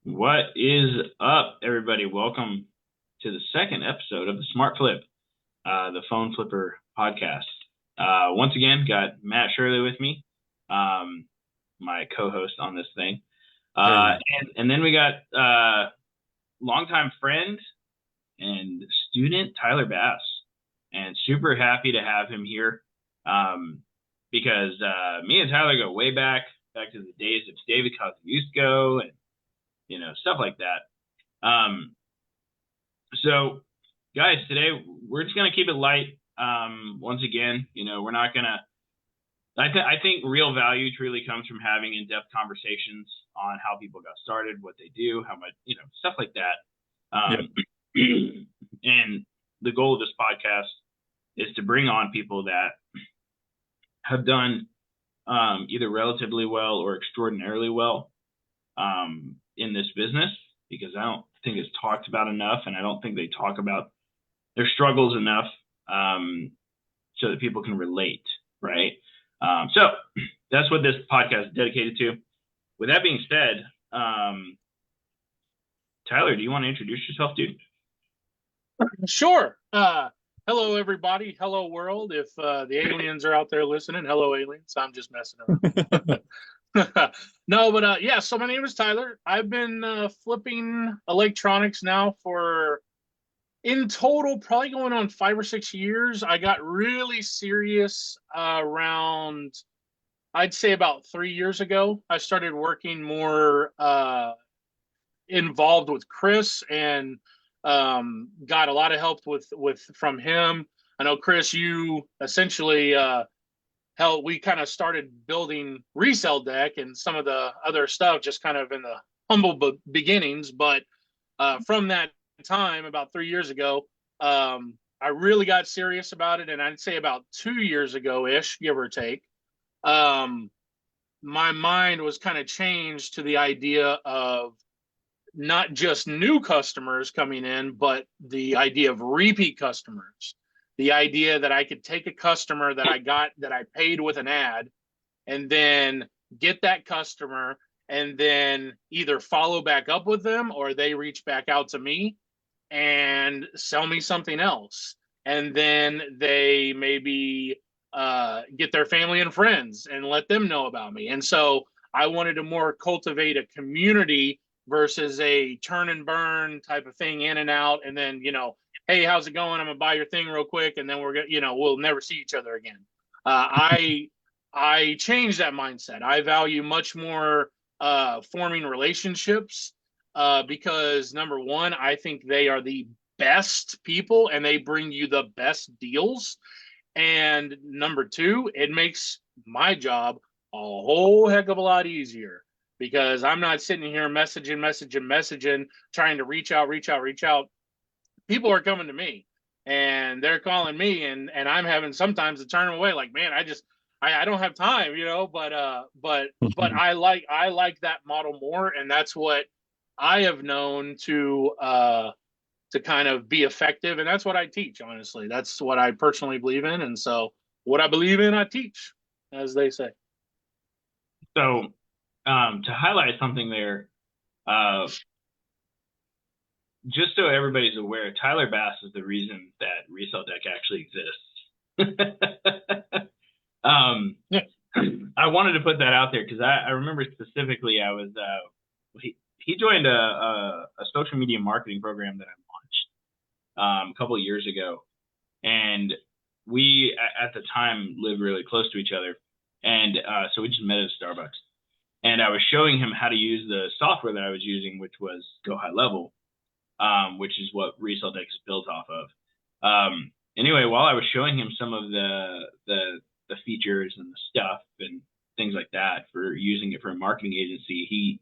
What is up, everybody? Welcome to the second episode of the Smart Flip, the Phone Flipper podcast. Once again, got Matt Shirley with me, my co-host on this thing. And then we got longtime friend and student Tyler Bass, and super happy to have him here because me and Tyler go way back to the days of David Kosciuszko and stuff like that. So guys, today we're just going to keep it light. Once again, we're not going to, I think real value truly comes from having in-depth conversations on how people got started, what they do, how much, stuff like that. And the goal of this podcast is to bring on people that have done either relatively well or extraordinarily well in this business, because I don't think it's talked about enough, and I don't think they talk about their struggles enough so that people can relate, right? So that's what this podcast is dedicated to. With that being said, Tyler, do you want to introduce yourself, dude? Sure. Hello, everybody. Hello, world. If the aliens are out there listening, hello, aliens. I'm just messing around. No, but yeah, so my name is Tyler. I've been flipping electronics now for, in total, probably going on 5 or 6 years. I got really serious around, I'd say about 3 years ago. I started working more involved with Chris and got a lot of help from him. I know, Chris, you essentially we kind of started building ResellDeck and some of the other stuff just kind of in the humble beginnings. But from that time, about 3 years ago, I really got serious about it. And I'd say about 2 years ago-ish, give or take, my mind was kind of changed to the idea of not just new customers coming in, but the idea of repeat customers. The idea that I could take a customer that I paid with an ad and then get that customer and then either follow back up with them or they reach back out to me and sell me something else. And then they maybe get their family and friends and let them know about me. And so I wanted to more cultivate a community versus a turn and burn type of thing, in and out. And then, hey, how's it going? I'm gonna buy your thing real quick, and then we'll never see each other again. I changed that mindset. I value much more forming relationships because, number one, I think they are the best people and they bring you the best deals. And number two, it makes my job a whole heck of a lot easier because I'm not sitting here messaging, trying to reach out. People are coming to me and they're calling me and I'm having sometimes to turn them away. Like, man, I don't have time, but I like that model more. And that's what I have known to kind of be effective. And that's what I teach. Honestly, that's what I personally believe in. And so what I believe in, I teach, as they say. So to highlight something there, just so everybody's aware, Tyler Bass is the reason that ResellDeck actually exists. I wanted to put that out there because I remember specifically I was he joined a social media marketing program that I launched a couple of years ago, and we at the time lived really close to each other, and so we just met at Starbucks, and I was showing him how to use the software that I was using, which was Go High Level. Which is what ResellDeck is built off of. Anyway, while I was showing him some of the features and the stuff and things like that for using it for a marketing agency,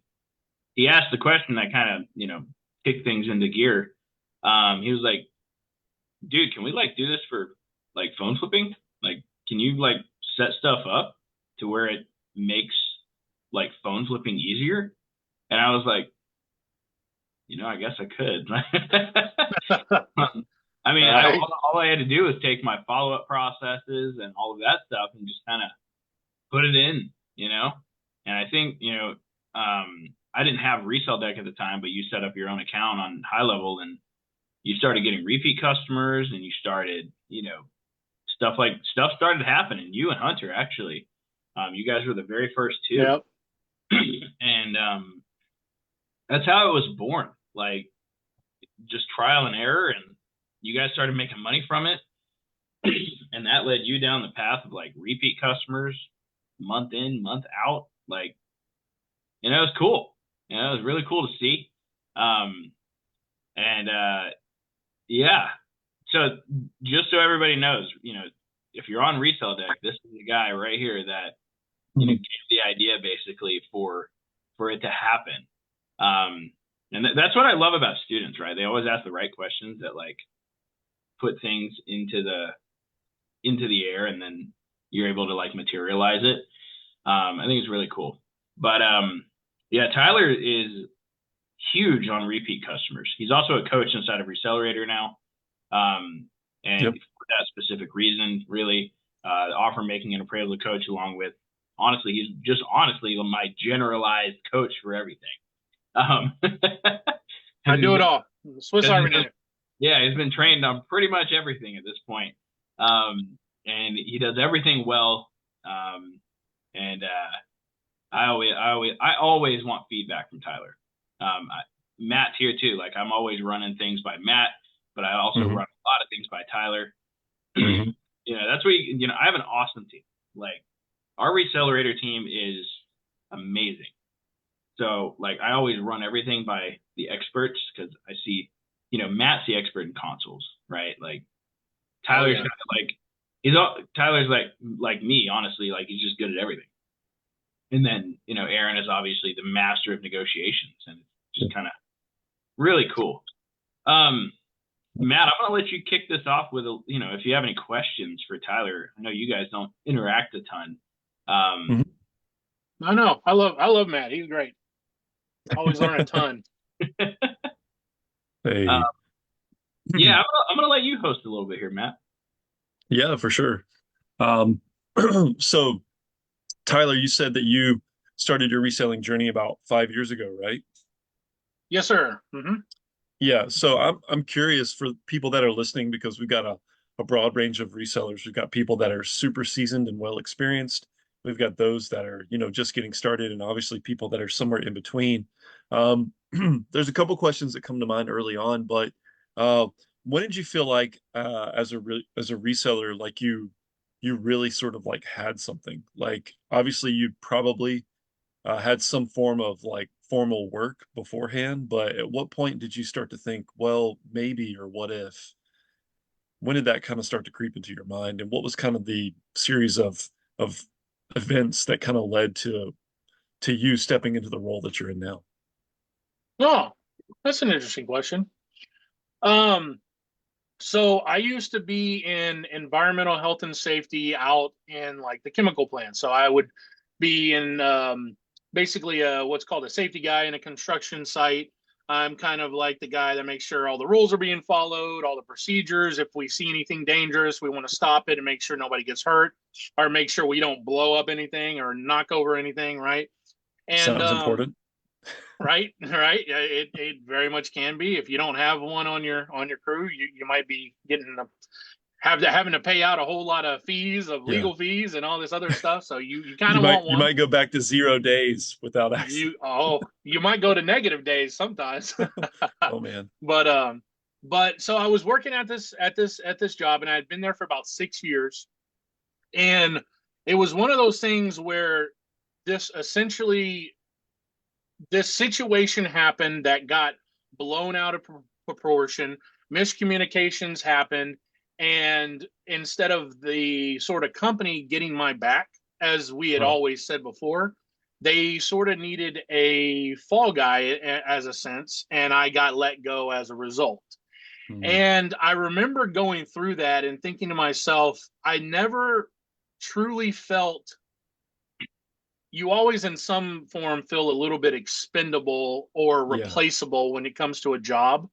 he asked the question that kind of kicked things into gear. He was like, "Dude, can we do this for phone flipping? Can you set stuff up to where it makes phone flipping easier?" And I was like, I guess I could. I mean, right. All I had to do was take my follow-up processes and all of that stuff and just kind of put it in, And I think, I didn't have ResellDeck at the time, but you set up your own account on High Level and you started getting repeat customers and you started, stuff started happening. You and Hunter, actually, you guys were the very first two. Yep. And that's how it was born. Like, just trial and error, and you guys started making money from it. And that led you down the path of like repeat customers month in, month out. Like, it was cool. It was really cool to see. And yeah. So just so everybody knows, if you're on ResellDeck, this is the guy right here that gave the idea basically for it to happen. And that's what I love about students, right? They always ask the right questions that like put things into the air, and then you're able to like materialize it. I think it's really cool. But yeah, Tyler is huge on repeat customers. He's also a coach inside of ResellRator now. And Yep. for that specific reason, really, offer making an appraisal coach, along with, honestly, he's just honestly my generalized coach for everything. I do it all. Swiss Army knife. Yeah, he's been trained on pretty much everything at this point. And he does everything well. And I always want feedback from Tyler. Matt's here too. Like, I'm always running things by Matt, but I also run a lot of things by Tyler. That's where I have an awesome team. Like, our ResellRator team is amazing. So like, I always run everything by the experts, because I see, Matt's the expert in consoles, right? Like, Tyler's kind of like, Tyler's like me, honestly. Like, he's just good at everything. And then, Aaron is obviously the master of negotiations, and it's just kind of really cool. Matt, I'm going to let you kick this off with, if you have any questions for Tyler. I know you guys don't interact a ton. I know. I love Matt. He's great. Always learn a ton. Hey. Yeah, I'm going to let you host a little bit here, Matt. Yeah, for sure. So, Tyler, you said that you started your reselling journey about 5 years ago, right? Yes, sir. Yeah. So I'm curious for people that are listening, because we've got a broad range of resellers. We've got people that are super seasoned and well experienced. We've got those that are, just getting started, and obviously people that are somewhere in between. There's a couple questions that come to mind early on, but when did you feel like as a reseller, like you really sort of like had something? Like, obviously you probably had some form of like formal work beforehand, but at what point did you start to think, well, maybe, or what if? When did that kind of start to creep into your mind, and what was kind of the series of events that kind of led to you stepping into the role that you're in now? Oh, that's an interesting question. So I used to be in environmental health and safety out in like the chemical plant. So I would be in basically what's called a safety guy in a construction site. I'm kind of like the guy that makes sure all the rules are being followed, all the procedures. If we see anything dangerous, we want to stop it and make sure nobody gets hurt, or make sure we don't blow up anything or knock over anything, right? And Sounds important. Right. It very much can be. If you don't have one on your crew, you might be having to pay out a whole lot of fees, of legal fees and all this other stuff. So you kind of want one. You might go back to 0 days without accident. You might go to negative days sometimes. Oh man. But so I was working at this job, and I had been there for about 6 years, and it was one of those things where this situation happened that got blown out of proportion. Miscommunications happened, and instead of the sort of company getting my back, as we had always said before, they sort of needed a fall guy, as a sense, and I got let go as a result. And I remember going through that and thinking to myself, I never truly felt. You always in some form feel a little bit expendable or replaceable when it comes to a job.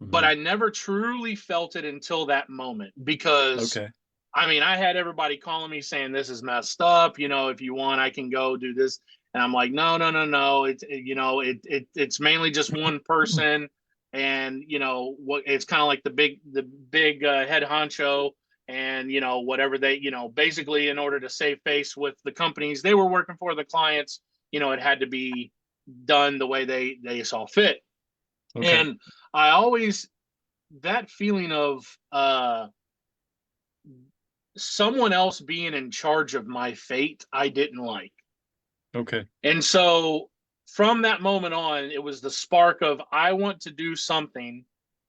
But I never truly felt it until that moment, because I mean, I had everybody calling me saying, this is messed up. If you want, I can go do this. And I'm like, no, no, no, no. It's mainly just one person, and what it's kind of like the big head honcho, and whatever they basically in order to save face with the companies they were working for, the clients, it had to be done the way they saw fit. Okay. And I always that feeling of someone else being in charge of my fate, I didn't like. Okay. And so from that moment on, it was the spark of I want to do something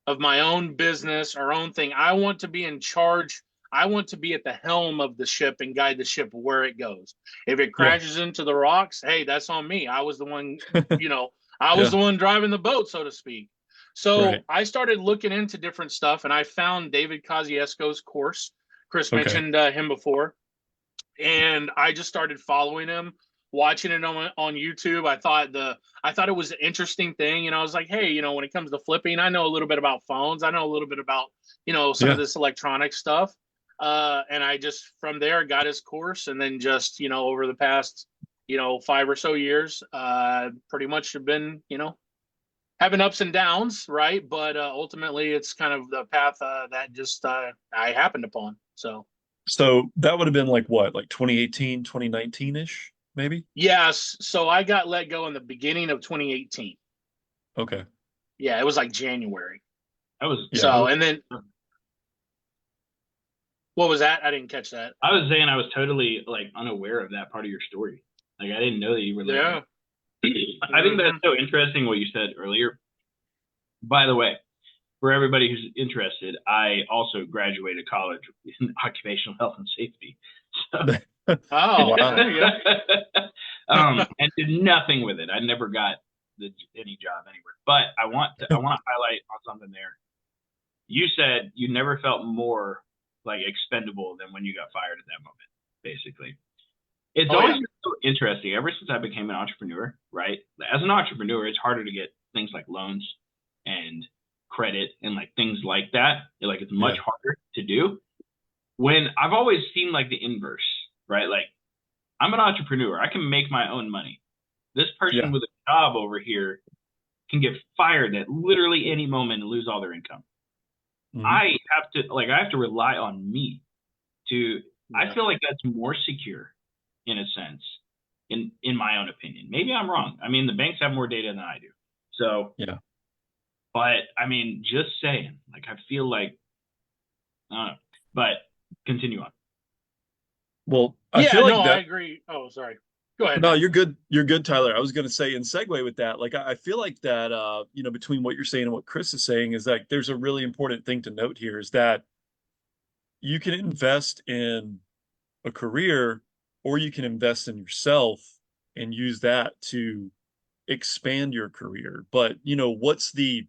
of my own business or own thing. I want to be in charge. I want to be at the helm of the ship and guide the ship where it goes. If it Yeah. crashes into the rocks, hey, that's on me. I was the one, I was Yeah. the one driving the boat, so to speak. So Right. I started looking into different stuff, and I found David Kosciuszko's course. Chris Okay. mentioned him before, and I just started following him, watching it on YouTube. I thought it was an interesting thing, and I was like, hey, when it comes to flipping, I know a little bit about phones, I know a little bit about some of Yeah. this electronic stuff, and I just from there got his course, and then just over the past 5 or so years, pretty much have been having ups and downs, right? But ultimately, it's kind of the path that just I happened upon. So. So that would have been like what, like 2018, 2019-ish, maybe? Yes. So I got let go in the beginning of 2018. Okay. Yeah, it was like January. That was Yeah. So, and then what was that? I didn't catch that. I was saying I was totally like unaware of that part of your story. Like I didn't know that you were like. Yeah. I think that's so interesting what you said earlier. By the way, for everybody who's interested, I also graduated college in occupational health and safety. So, Oh, Wow. there you go. and did nothing with it. I never got any job anywhere. But I want to highlight on something there. You said you never felt more like expendable than when you got fired at that moment, basically. It's Oh, always yeah. been so interesting ever since I became an entrepreneur, right? As an entrepreneur, it's harder to get things like loans and credit and like things like that. Like it's much Yeah. harder to do. When I've always seen like the inverse, right? Like I'm an entrepreneur. I can make my own money. This person Yeah. with a job over here can get fired at literally any moment and lose all their income. Mhm. I have to rely on me to I Yeah. feel like that's more secure in a sense, in my own opinion. Maybe I'm wrong. I mean, the banks have more data than I do. So, Yeah. but I mean, just saying, like I feel like I don't know. But continue on. Well, I Yeah, feel like no, I that. agree. Oh, sorry. Go ahead. No, you're good. You're good, Tyler. I was going to say and segue with that. Like, I feel like that, between what you're saying and what Chris is saying is like there's a really important thing to note here is that you can invest in a career or you can invest in yourself and use that to expand your career. But, what's the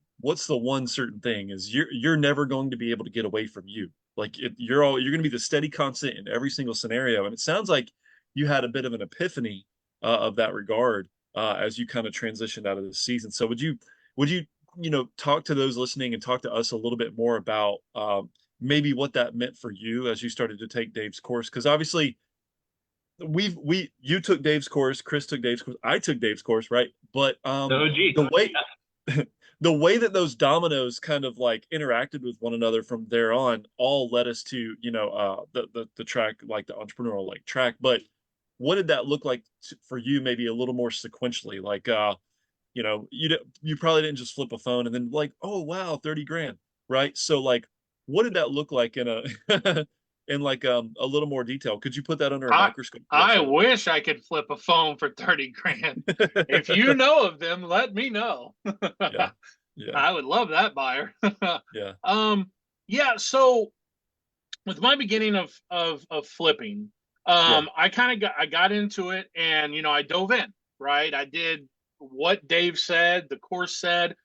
one certain thing is you're never going to be able to get away from you. Like you're going to be the steady constant in every single scenario. And it sounds like you had a bit of an epiphany of that regard as you kind of transitioned out of this season. So would you talk to those listening and talk to us a little bit more about maybe what that meant for you as you started to take Dave's course? Because obviously you took Dave's course, Chris took Dave's course, I took Dave's course, right? But So, gee, the way the way that those dominoes kind of like interacted with one another from there on all led us to the track, like the entrepreneurial like track. But what did that look like for you, maybe a little more sequentially? Like you probably didn't just flip a phone and then like, oh wow, 30 grand, right? So like what did that look like in a in like a little more detail? Could you put that under a I microscope for us I a little wish I could flip a phone for 30 grand. If bit? you know of them, let me know. Yeah. Yeah. I would love that buyer. Yeah. um yeah, so with my beginning of flipping, Yeah. I got into it, and I dove in, right? I did what Dave said, the course said,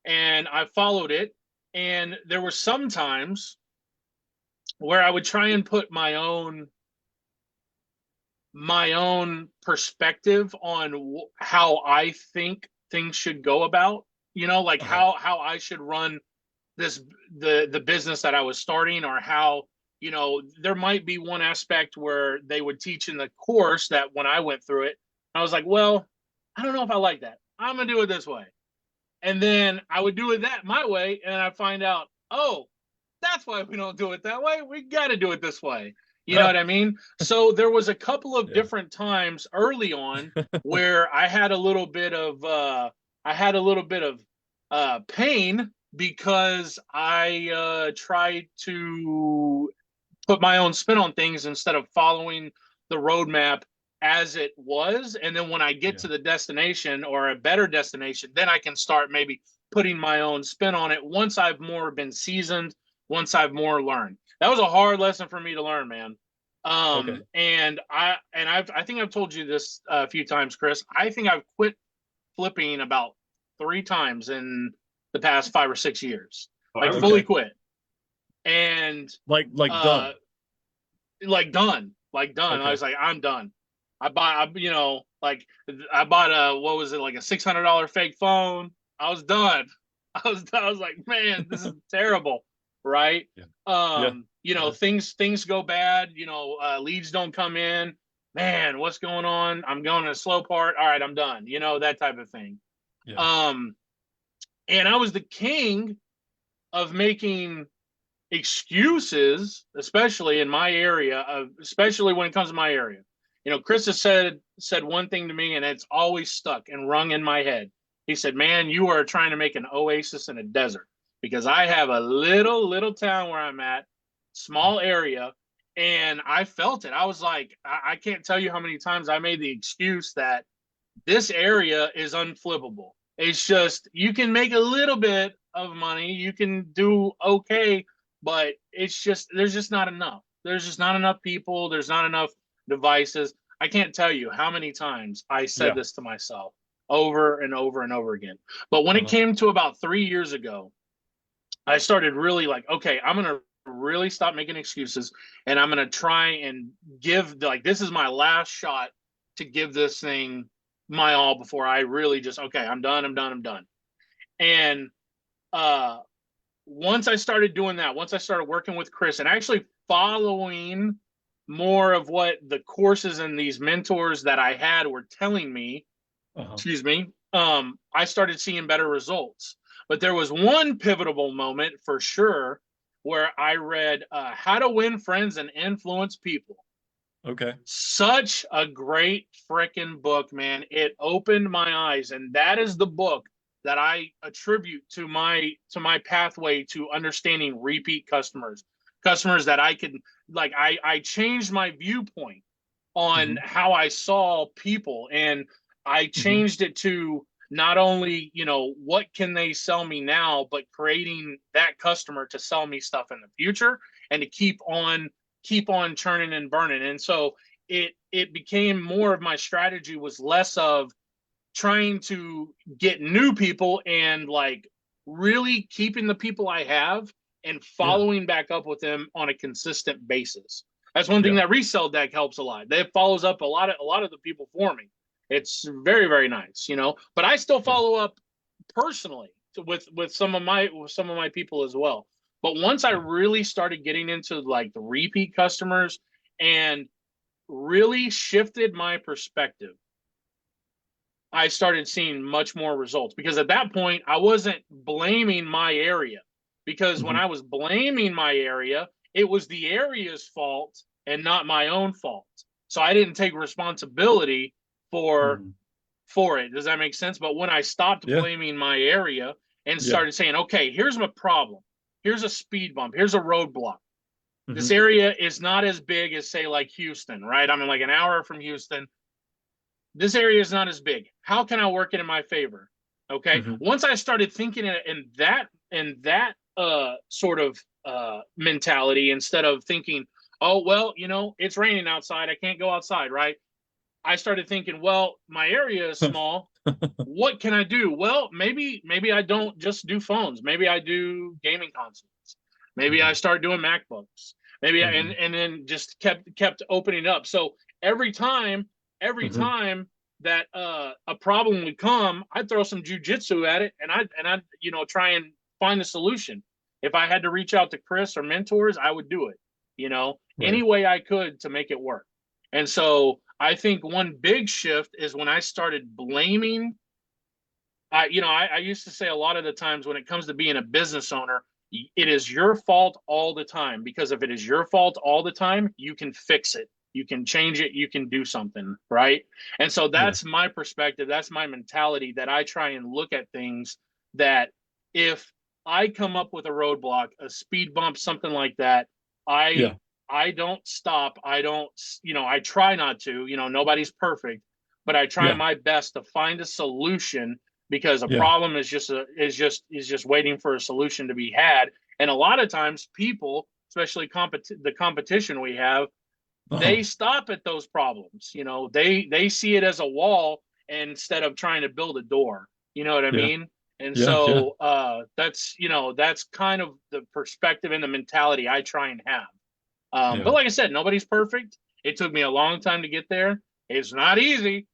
and I followed it. And there were some times where I would try and put my own perspective on how I think things should go about, like Uh-huh. how I should run this the business that I was starting, or how there might be one aspect where they would teach in the course that when I went through it I was like, well, I don't know if I like that. I'm going to do it this way. And then I would do it my way. And I find out, oh, that's why we don't do it that way. We got to do it this way. You know what I mean? So there was a couple of different times early on where I had a little bit of pain because I tried to put my own spin on things instead of following the roadmap as it was. And then when I get to the destination or a better destination, then I can start maybe putting my own spin on it once I've more been seasoned, once I've more learned. That was a hard lesson for me to learn, man. And I think I've told you this a few times, Chris. I think I've quit flipping about 3 times in the past 5 or 6 years, fully quit. And done. I was like, I'm done. I bought what was it, like a $600 fake phone. I was done. I was like, man, this is terrible. Right. Things go bad, leads don't come in, man, what's going on? I'm going to a slow part. All right, I'm done. That type of thing. And I was the king of making excuses, especially in my area, especially when it comes to my area. Chris has said one thing to me, and it's always stuck and rung in my head. He said, man, you are trying to make an oasis in a desert, because I have a little town where I'm at, small area, and I felt it. I was like, I can't tell you how many times I made the excuse that this area is unflippable. It's just, you can make a little bit of money, you can do okay, but it's just, there's just not enough. There's just not enough people. There's not enough devices. I can't tell you how many times I said this to myself over and over and over again. But when it came to about 3 years ago, I started really like, okay, I'm going to really stop making excuses, and I'm going to try and give, this is my last shot to give this thing my all before I really just, okay, I'm done. And once I started doing that, once I started working with Chris and actually following more of what the courses and these mentors that I had were telling me, I started seeing better results. But there was one pivotal moment for sure where I read How to Win Friends and Influence People. Okay. Such a great freaking book, man. It opened my eyes, and that is the book that I attribute to my pathway to understanding repeat customers that I can, I changed my viewpoint on how I saw people, and I changed it to not only, what can they sell me now, but creating that customer to sell me stuff in the future and to keep on churning and burning. And so it became more of my strategy was less of trying to get new people and really keeping the people I have and following back up with them on a consistent basis. That's one thing that ResellDeck helps a lot. That follows up a lot of the people for me. It's very, very nice, but I still follow up personally with some of my people as well. But once I really started getting into the repeat customers and really shifted my perspective, I started seeing much more results, because at that point I wasn't blaming my area, because when I was blaming my area, it was the area's fault and not my own fault. So I didn't take responsibility for it. Does that make sense? But when I stopped blaming my area and started saying, okay, here's my problem. Here's a speed bump. Here's a roadblock. This area is not as big as, say, Houston, right? I'm an hour from Houston. This area is not as big. How can I work it in my favor? Okay. Once I started thinking in that sort of mentality, instead of thinking, oh, well, it's raining outside, I can't go outside, right? I started thinking, well, my area is small. What can I do? Well, maybe I don't just do phones. Maybe I do gaming consoles. Maybe I start doing MacBooks. Maybe and then just kept opening up. So every time that a problem would come, I'd throw some jujitsu at it, and I try and find the solution. If I had to reach out to Chris or mentors, I would do it, any way I could to make it work. And so I think one big shift is when I started blaming. I used to say a lot of the times when it comes to being a business owner, it is your fault all the time, because if it is your fault all the time, you can fix it. You can change it. You can do something, right? And so Yeah. that's my perspective. That's my mentality, that I try and look at things that if I come up with a roadblock, a speed bump, something like that, I Yeah. I don't stop. I don't, I try not to, nobody's perfect, but I try Yeah. my best to find a solution, because a Yeah. problem is just waiting for a solution to be had. And a lot of times people, especially the competition we have, Uh-huh. they stop at those problems. They see it as a wall instead of trying to build a door. You know what I Yeah. mean? And Yeah. Yeah. so that's kind of the perspective and the mentality I try and have. But Yeah. like I said, nobody's perfect. It took me a long time to get there. It's not easy.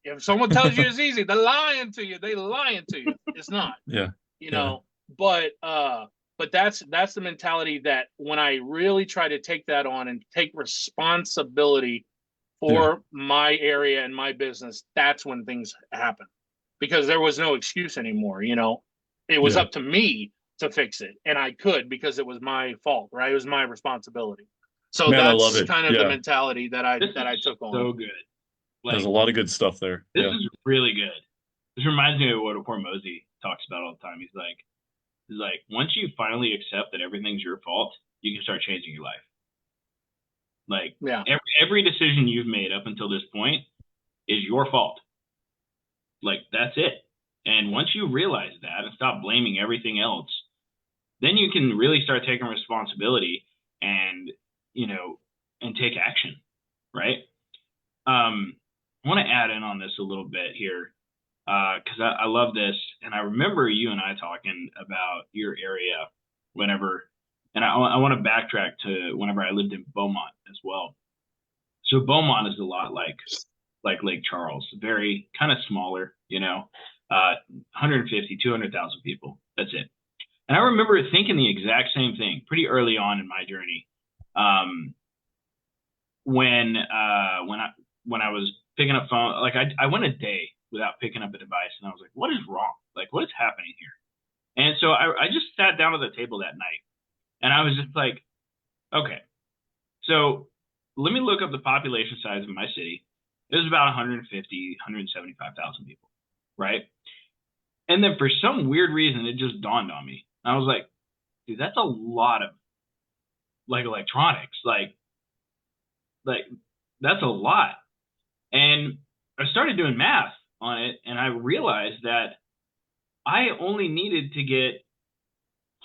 If someone tells you it's easy, they're lying to you. They lying to you. It's not. Yeah. You Yeah. know. But that's the mentality that when I really try to take that on and take responsibility Yeah. for my area and my business, that's when things happen. Because there was no excuse anymore. It was Yeah. up to me to fix it, and I could, because it was my fault, right? It was my responsibility. So Man, I love that's it. kind of the Yeah. mentality that I This that I is took on. so good. There's Like, a lot of good stuff there. this Yeah. is really good. This reminds me of what Hormozy talks about all the time. He's like, once you finally accept that everything's your fault, you can start changing your life. Like, Yeah, every decision you've made up until this point is your fault. Like, that's it. And once you realize that and stop blaming everything else, then you can really start taking responsibility and, and take action, right? I want to add in on this a little bit here, because I love this, and I remember you and I talking about your area whenever, and I want to backtrack to whenever I lived in Beaumont as well. So Beaumont is a lot like Lake Charles, very kind of smaller, 150, 200,000 people. That's it. And I remember thinking the exact same thing pretty early on in my journey. Um, when I was picking up phone, like I went a day without picking up a device, and I was like, what is wrong? Like, what is happening here? And so I just sat down at the table that night, and I was just like, okay, so let me look up the population size of my city. It was about 150, 175,000 people, right? And then for some weird reason, it just dawned on me. I was like, dude, that's a lot of like electronics. Like that's a lot. And I started doing math on it, and I realized that I only needed to get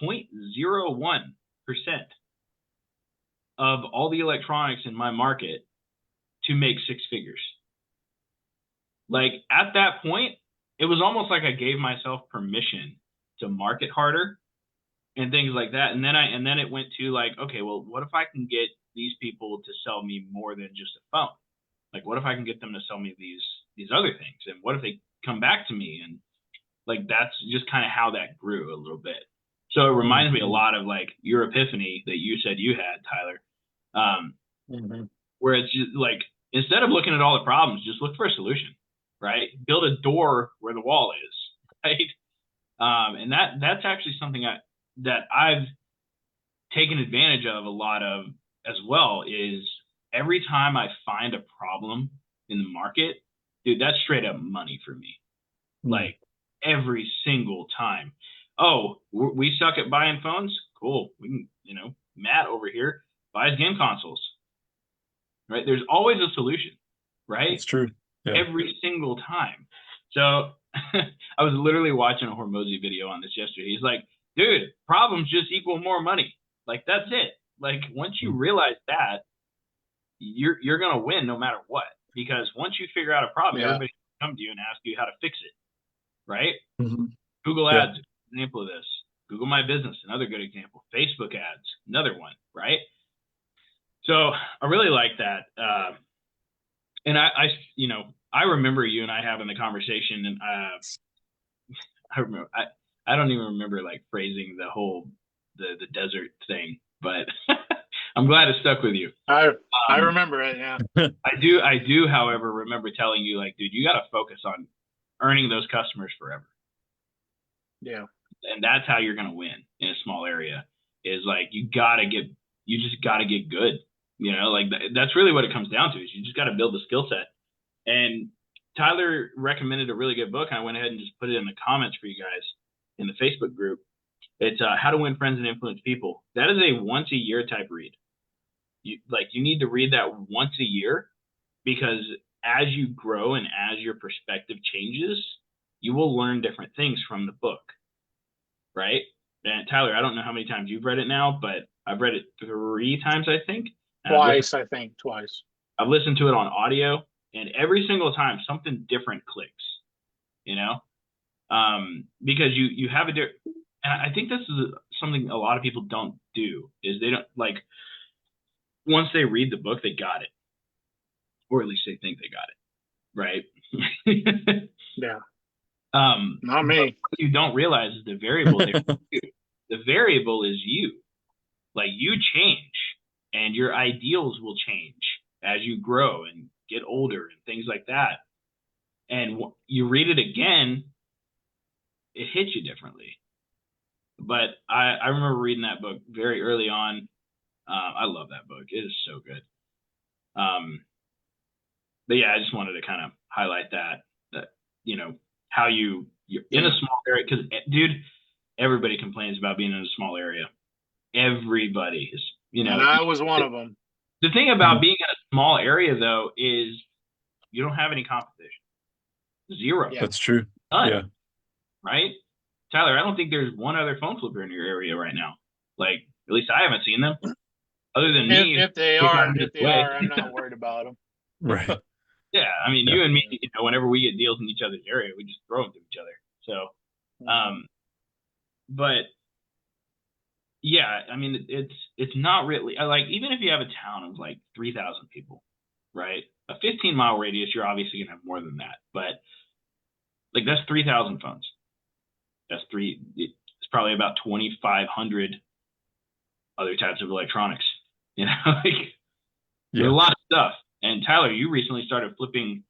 0.01% of all the electronics in my market to make six figures. Like, at that point, it was almost like I gave myself permission to market harder and things like that. And then it went to like, okay, well, what if I can get these people to sell me more than just a phone? Like, what if I can get them to sell me these other things? And what if they come back to me? And like, that's just kind of how that grew a little bit. So it reminds me a lot of like your epiphany that you said you had, Tyler, where it's just like, instead of looking at all the problems, just look for a solution, right? Build a door where the wall is, right? And that's actually something that I've taken advantage of a lot of as well. Is every time I find a problem in the market, dude, that's straight up money for me. Like, every single time. Oh, we suck at buying phones? Cool. We can, Matt over here buys game consoles, right? There's always a solution, right? It's true. Yeah. Every single time. So I was literally watching a Hormozy video on this yesterday. He's like, dude, problems just equal more money. Like, that's it. Like, once you realize that, you're gonna win no matter what. Because once you figure out a problem, everybody's gonna come to you and ask you how to fix it. Right? Google Ads, example of this. Google My Business, another good example. Facebook ads, another one, right? So I really like that. And I remember you and I having the conversation, and I remember, I don't even remember like phrasing the whole, the desert thing, but I'm glad it stuck with you. I Um, remember it. Yeah. I do, however, remember telling you, like, dude, you got to focus on earning those customers forever. Yeah. And that's how you're going to win in a small area is like, you just got to get good. Like that's really what it comes down to is you just got to build the skill set. And Tyler recommended a really good book. And I went ahead and just put it in the comments for you guys in the Facebook group. It's How to Win Friends and Influence People. That is a once a year type read. You need to read that once a year because as you grow and as your perspective changes, you will learn different things from the book, right? And Tyler, I don't know how many times you've read it now, but I've read it 3 times, I think. Twice, I think, twice. I've listened to it on audio, and every single time something different clicks, because you have and I think this is something a lot of people don't do is they don't like once they read the book, they got it, or at least they think they got it, right? Yeah. Not me. What you don't realize is the variable there. The variable is you. Like you change, and your ideals will change as you grow and get older and things like that. And you read it again, it hits you differently. But I remember reading that book very early on. I love that book. It is so good. But yeah, I just wanted to kind of highlight that how you're in a small area because dude, everybody complains about being in a small area. Everybody is, And I was one of them. The thing about being in a small area though is you don't have any competition. Zero. Yeah. That's true. None. Yeah. Right? Tyler, I don't think there's one other phone flipper in your area right now. Like, at least I haven't seen them. Other than me. If they are, I'm not worried about them. Right. Yeah. I mean, you and me, whenever we get deals in each other's area, we just throw them to each other. So, but yeah, I mean, it's not really like, even if you have a town of like 3,000 people, right? A 15-mile radius, you're obviously going to have more than that. But like, that's 3,000 phones. It's probably about 2,500 other types of electronics, there's a lot of stuff. And Tyler, you recently started flipping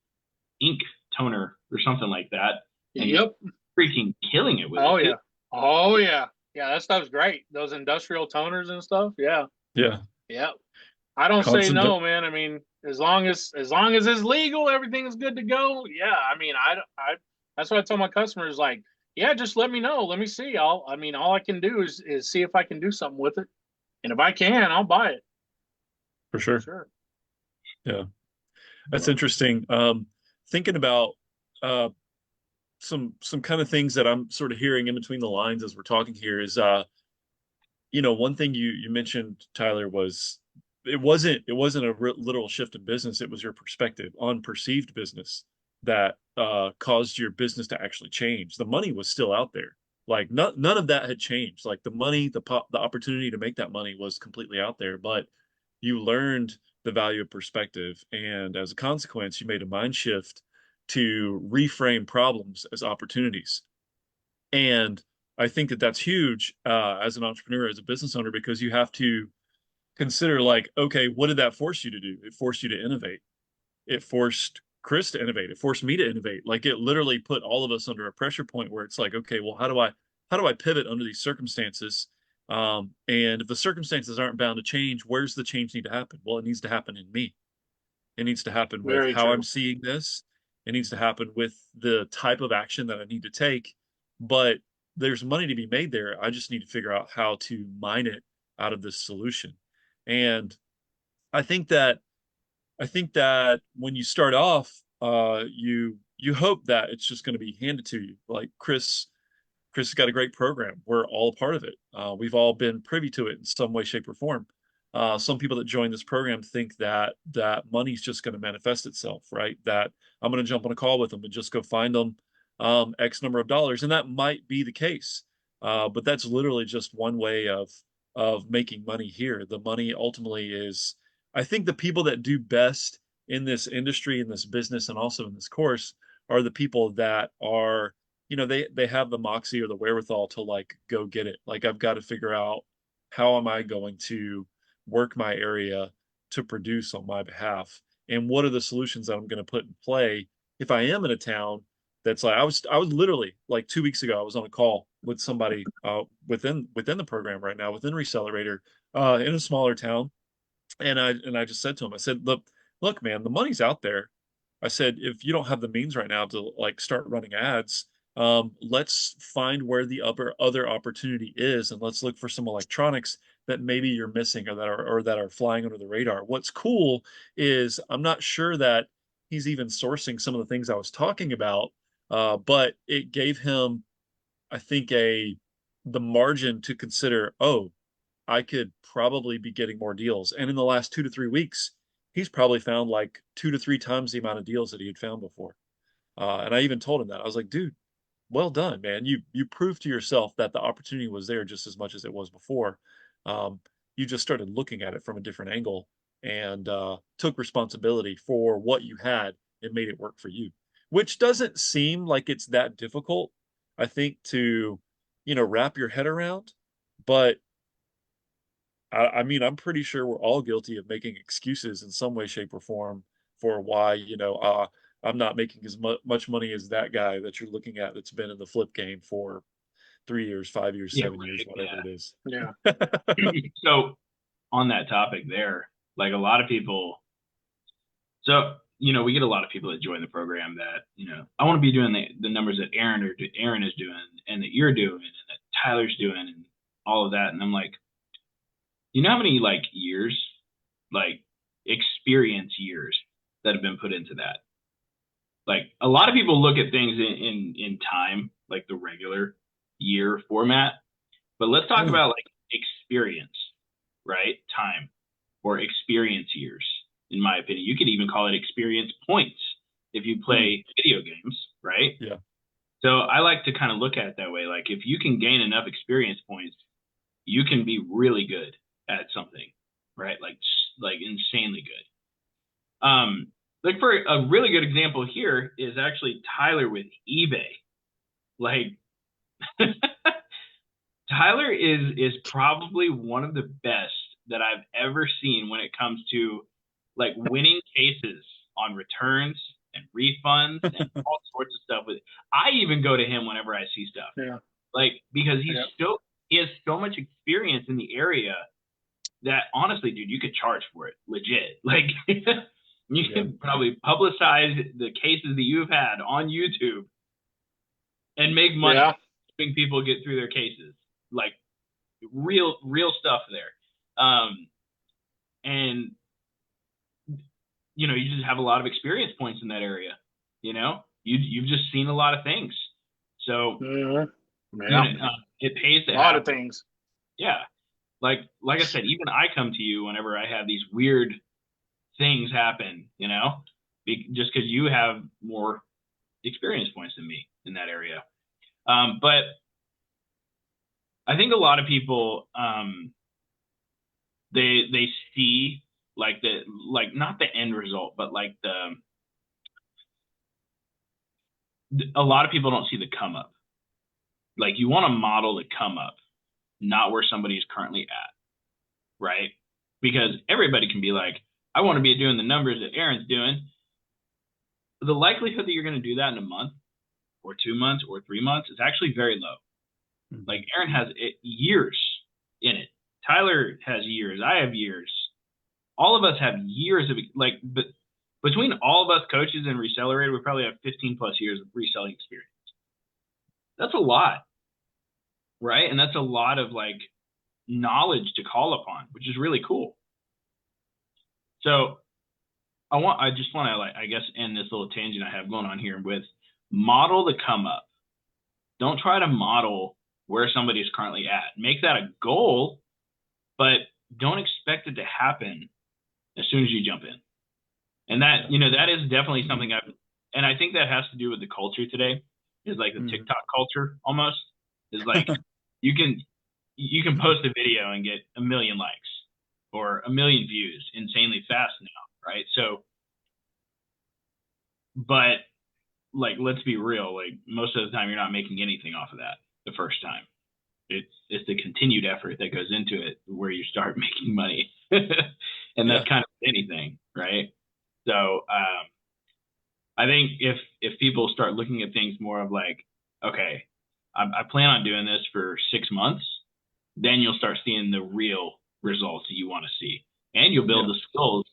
ink toner or something like that. And yep. Freaking killing it with it. Yeah. Oh yeah. Yeah, that stuff's great. Those industrial toners and stuff. Yeah. Yeah. Yep. I don't say no, man. I mean, as long as it's legal, everything is good to go. Yeah. I mean, I that's what I tell my customers, like, yeah, just let me know. Let me see. All I can do is see if I can do something with it. And if I can, I'll buy it. For sure. Sure. Yeah. That's interesting. Thinking about some kind of things that I'm sort of hearing in between the lines as we're talking here is one thing you mentioned, Tyler, was it wasn't a literal shift in business. It was your perspective on perceived business that caused your business to actually change. The money was still out there. Like none of that had changed. Like the money, the opportunity to make that money was completely out there, but you learned the value of perspective, and as a consequence, you made a mind shift to reframe problems as opportunities. And I think that that's huge as an entrepreneur, as a business owner, because you have to consider, like, okay, what did that force you to do? It forced you to innovate. It forced Chris to innovate. It forced me to innovate. Like, it literally put all of us under a pressure point where it's like, okay, well, how do I pivot under these circumstances? And if the circumstances aren't bound to change, where's the change need to happen? Well, it needs to happen in me. It needs to happen with Very how true. I'm seeing this. It needs to happen with the type of action that I need to take. But there's money to be made there. I just need to figure out how to mine it out of this solution. And I think that when you start off, you hope that it's just going to be handed to you. Like Chris has got a great program. We're all a part of it. We've all been privy to it in some way, shape, or form. Some people that join this program think that money's just going to manifest itself, right? That I'm going to jump on a call with them and just go find them X number of dollars, and that might be the case. But that's literally just one way of making money here. The money ultimately is, I think, the people that do best in this industry, in this business, and also in this course are the people that are, they have the moxie or the wherewithal to, like, go get it. Like, I've got to figure out, how am I going to work my area to produce on my behalf? And what are the solutions that I'm going to put in play if I am in a town that's like I was literally like 2 weeks ago I was on a call with somebody within the program right now within Reseller in a smaller town, and I just said to him, I said, look, man, the money's out there. I said, if you don't have the means right now to like start running ads, let's find where the other opportunity is, and let's look for some electronics that maybe you're missing or that are flying under the radar. What's cool is I'm not sure that he's even sourcing some of the things I was talking about, but it gave him, I think, the margin to consider, oh, I could probably be getting more deals. And in the last 2 to 3 weeks, he's probably found like 2 to 3 times the amount of deals that he had found before. And I even told him that. I was like, dude, well done, man. You proved to yourself that the opportunity was there just as much as it was before. Um, you just started looking at it from a different angle and took responsibility for what you had and made it work for you, which doesn't seem like it's that difficult, I think, to, wrap your head around. But I mean, I'm pretty sure we're all guilty of making excuses in some way, shape, or form for why, I'm not making as much money as that guy that you're looking at that's been in the flip game for 3 years, 5 years, Yeah, 7 years, right. whatever it is. Yeah. So on that topic there, like a lot of people, so we get a lot of people that join the program that, I want to be doing the numbers that Aaron is doing and that you're doing and that Tyler's doing and all of that. And I'm like, you know how many like years, like experience years that have been put into that? Like a lot of people look at things in time, like the regular year format, but let's talk about like experience, right? Time or experience years, in my opinion. You could even call it experience points if you play video games, right? Yeah. So I like to kind of look at it that way. Like if you can gain enough experience points, you can be really good at something, right? Like insanely good. Like for a really good example here is actually Tyler with eBay. Like Tyler is probably one of the best that I've ever seen when it comes to like winning cases on returns and refunds and all sorts of stuff. I even go to him whenever I see stuff. Yeah. Like because he has so much experience in the area that honestly, dude, you could charge for it legit. Like you can probably publicize the cases that you've had on YouTube and make money helping people get through their cases. Like real stuff there. And you just have a lot of experience points in that area. You've just seen a lot of things. So it pays to a lot of things. Yeah. Like I said, even I come to you whenever I have these weird things happen, just because you have more experience points than me in that area. But I think a lot of people, they see like not the end result, but like a lot of people don't see the come up. Like you want to model the come up, not where somebody's currently at, right? Because everybody can be like, I want to be doing the numbers that Aaron's doing. The likelihood that you're going to do that in a month or 2 months or 3 months is actually very low. Like Aaron has years in it. Tyler has years. I have years. All of us have years of but between all of us coaches and Reseller, we probably have 15 plus years of reselling experience. That's a lot, right? And that's a lot of like knowledge to call upon, which is really cool. So I just want to I guess end this little tangent I have going on here with model the come up. Don't try to model where somebody is currently at. Make that a goal, but don't expect it to happen as soon as you jump in. And that, that is definitely something and I think that has to do with the culture today, is like the TikTok culture almost. Is like you can post a video and get 1 million likes or 1 million views insanely fast now, right? So, but like, let's be real, like most of the time you're not making anything off of that the first time. It's the continued effort that goes into it where you start making money. And Yeah. that's kind of anything, right? So I think if people start looking at things more of like, okay, I plan on doing this for 6 months, then you'll start seeing the real results that you want to see, and you'll build Yeah. the skills.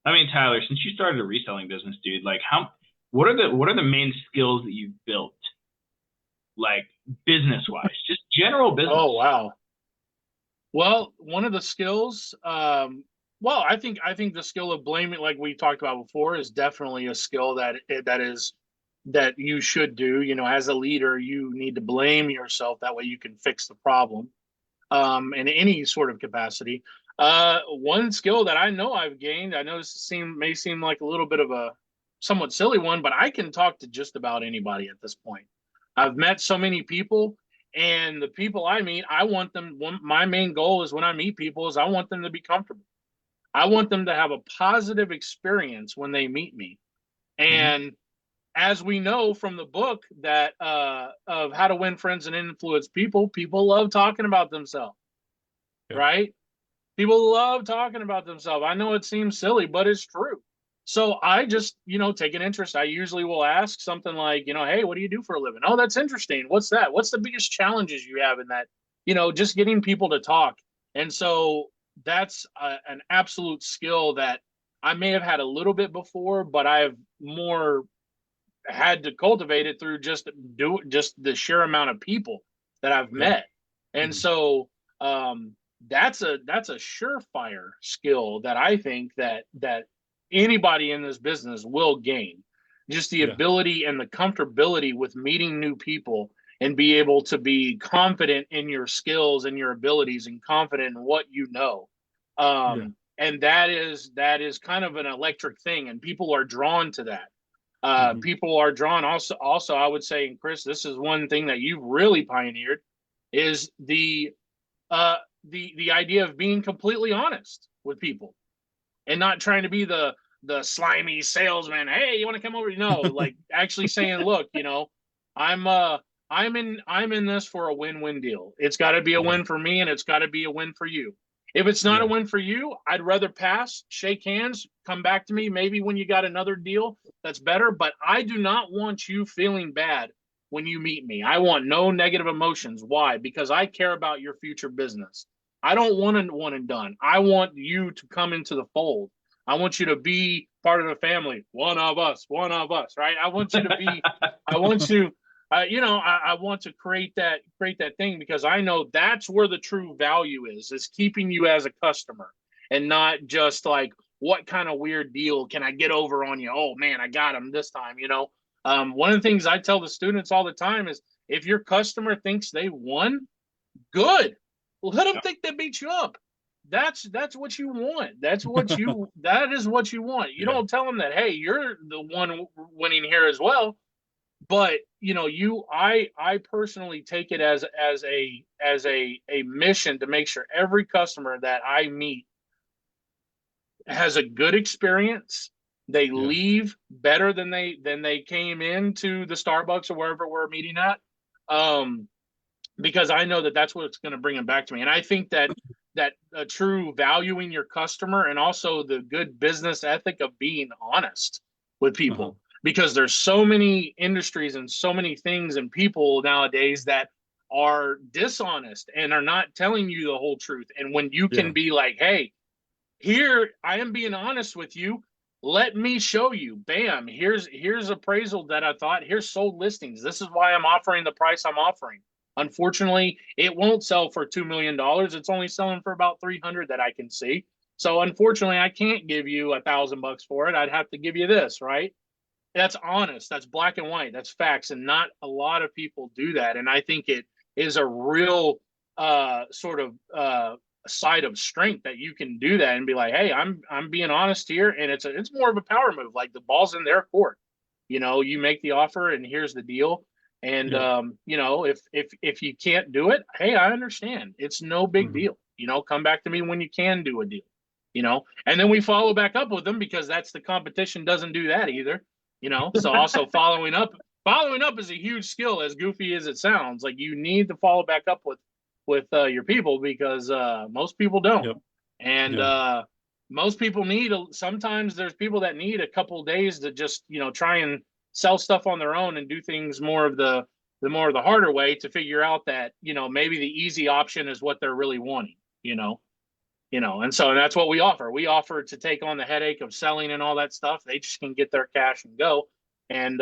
I mean, Tyler, since you started a reselling business, dude, like what are the main skills that you've built, like business wise, just general business? Oh, wow. Well, one of the skills, well, I think the skill of blaming, like we talked about before, is definitely a skill that you should do. You know, as a leader, you need to blame yourself. That way, you can fix the problem in any sort of capacity. One skill that I know I've gained, I know this may seem like a little bit of a somewhat silly one, but I can talk to just about anybody at this point. I've met so many people, and the people I meet, my main goal is when I meet people is I want them to be comfortable. I want them to have a positive experience when they meet me. And as we know from the book that of How to Win Friends and Influence People, people love talking about themselves, Yeah. right? People love talking about themselves. I know it seems silly, but it's true. So I just, take an interest. I usually will ask something like, hey, what do you do for a living? Oh, that's interesting. What's that? What's the biggest challenges you have in that? Just getting people to talk. And so that's an absolute skill that I may have had a little bit before, but I've more had to cultivate it through just the sheer amount of people that I've Yeah. met. And so that's a surefire skill that I think that anybody in this business will gain. Just the Yeah. ability and the comfortability with meeting new people and be able to be confident in your skills and your abilities and confident in what you know. Yeah. And that is kind of an electric thing, and people are drawn to that. People are drawn also I would say, and Chris, this is one thing that you've really pioneered, is the idea of being completely honest with people and not trying to be the slimy salesman. Hey, you want to come over? No, like actually saying, look, I'm I'm in this for a win-win deal. It's got to be a Yeah. win for me, and it's got to be a win for you. If it's not a Yeah. win for you, I'd rather pass, shake hands, come back to me maybe when you got another deal that's better. But I do not want you feeling bad when you meet me. I want no negative emotions. Why? Because I care about your future business. I don't want a one and done. I want you to come into the fold. I want you to be part of the family. One of us, right? I want you to be, I want you, I want to create that thing, because I know that's where the true value is keeping you as a customer, and not just like, what kind of weird deal can I get over on you? Oh man, I got him this time. One of the things I tell the students all the time is, if your customer thinks they won, good. Let them think they beat you up. That's what you want. That is what you want. You Yeah. don't tell them that, hey, you're the one winning here as well. But I personally take it as a mission to make sure every customer that I meet has a good experience. They leave better than they came into the Starbucks or wherever we're meeting at. Because I know that that's what's going to bring them back to me. And I think that a true valuing your customer, and also the good business ethic of being honest with people, because there's so many industries and so many things and people nowadays that are dishonest and are not telling you the whole truth. And when you can be like, hey, here, I am being honest with you. Let me show you. Bam. Here's appraisal that I thought. Here's sold listings. This is why I'm offering the price I'm offering. Unfortunately, it won't sell for $2 million. It's only selling for about 300 that I can see. So unfortunately, I can't give you $1,000 for it. I'd have to give you this, right? That's honest. That's black and white. That's facts. And not a lot of people do that. And I think it is a real sort of side of strength that you can do that and be like, hey, I'm being honest here. And it's more of a power move. Like, the ball's in their court. You make the offer and here's the deal. And if you can't do it, hey, I understand. It's no big deal. Come back to me when you can do a deal. And then we follow back up with them, because that's the competition doesn't do that either. So also following up is a huge skill, as goofy as it sounds. Like, you need to follow back up with your people, because most people don't. And most people sometimes there's people that need a couple of days to just, try and sell stuff on their own and do things more of the harder way to figure out that, maybe the easy option is what they're really wanting, and so that's what we offer. We offer to take on the headache of selling and all that stuff. They just can get their cash and go and,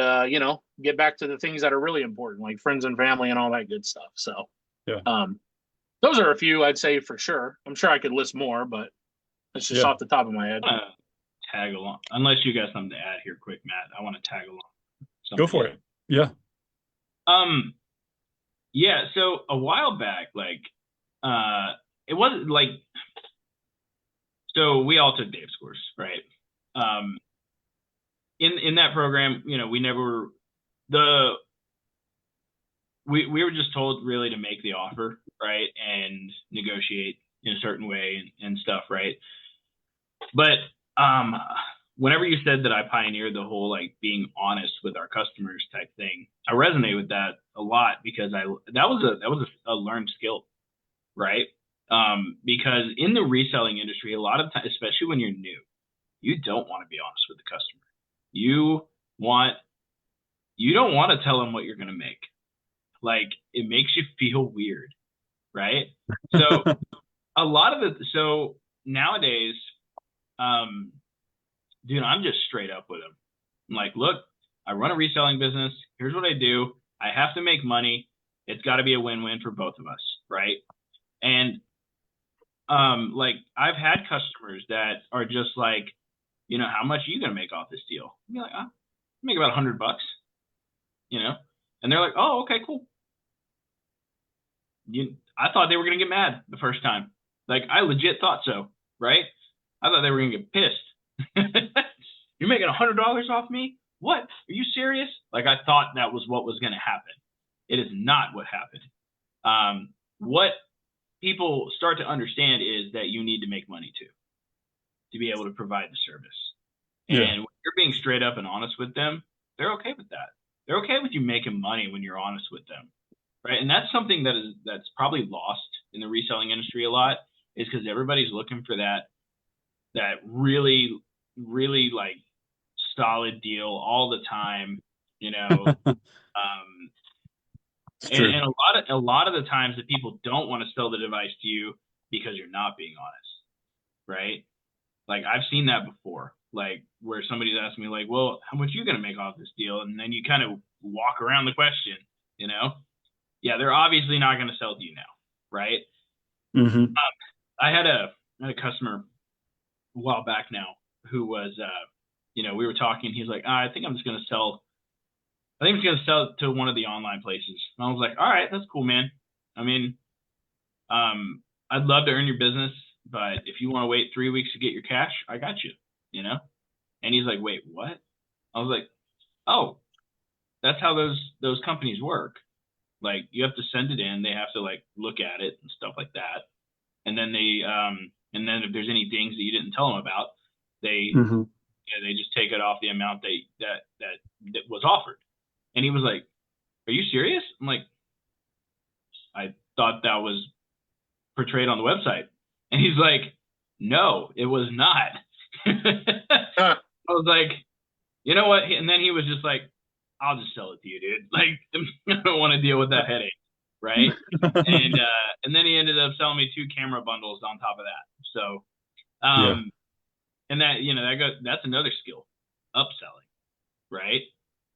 get back to the things that are really important, like friends and family and all that good stuff. So, those are a few I'd say for sure. I'm sure I could list more, but that's just off the top of my head. Tag along, unless you got something to add here, quick, Matt. I want to tag along. Go for it. Yeah. Yeah. So a while back, like, it wasn't like. So we all took Dave's course, right? In that program, we were just told really to make the offer, right, and negotiate in a certain way and stuff, right? But whenever you said that I pioneered the whole like being honest with our customers type thing, I resonate with that a lot because that was a learned skill, right? Because in the reselling industry, a lot of times, especially when you're new, you don't want to be honest with the customer. You don't want to tell them what you're going to make. Like, it makes you feel weird, right? So so nowadays, dude, I'm just straight up with them. I'm like, look, I run a reselling business. Here's what I do. I have to make money. It's got to be a win-win for both of us, right? And like, I've had customers that are just like, how much are you gonna make off this deal? I'm like, make about $100, and they're like, oh, okay, cool. I thought they were gonna get mad the first time. Like, I legit thought so, right? I thought they were gonna get pissed. You're making $100 off me? What? Are you serious? Like, I thought that was what was gonna happen. It is not what happened. What people start to understand is that you need to make money to be able to provide the service. And when you're being straight up and honest with them, they're okay with that. They're okay with you making money when you're honest with them, right? And that's something that's probably lost in the reselling industry a lot, is because everybody's looking for that really, really like solid deal all the time, and a lot of the times that people don't want to sell the device to you because you're not being honest, right? Like, I've seen that before, like where somebody's asking me like, well, how much are you going to make off this deal? And then you kind of walk around the question, yeah, they're obviously not going to sell to you now, right? Mm-hmm. I had a customer a while back now who was, we were talking, he's like, I think I'm just going to sell to one of the online places. And I was like, all right, that's cool, man. I mean, I'd love to earn your business, but if you want to wait 3 weeks to get your cash, I got you, And he's like, wait, what? I was like, oh, that's how those companies work. Like, you have to send it in. They have to like look at it and stuff like that. And then and then if there's any things that you didn't tell them about, they just take it off the amount that was offered. And he was like, are you serious? I'm like, I thought that was portrayed on the website. And he's like, no, it was not. I was like, you know what? And then he was just like, I'll just sell it to you, dude. Like, I don't want to deal with that headache, right? And then he ended up selling me 2 camera bundles on top of that. So, and that that's another skill, upselling, right?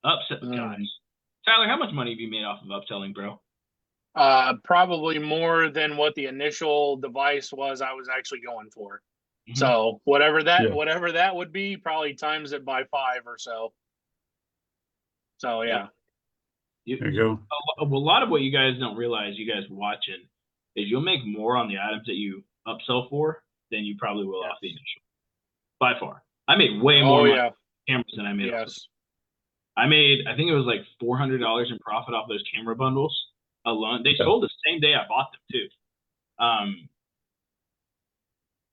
Gosh, Tyler, how much money have you made off of upselling, bro? Probably more than what the initial device was I was actually going for. Mm-hmm. So whatever that would be, probably times it by 5 or so. So yeah. There you go. A lot of what you guys don't realize, you guys watching, is you'll make more on the items that you upsell for than you probably will off the initial. By far. I made way more money on cameras than I made off. I think it was like $400 in profit off those camera bundles alone. They sold the same day I bought them too.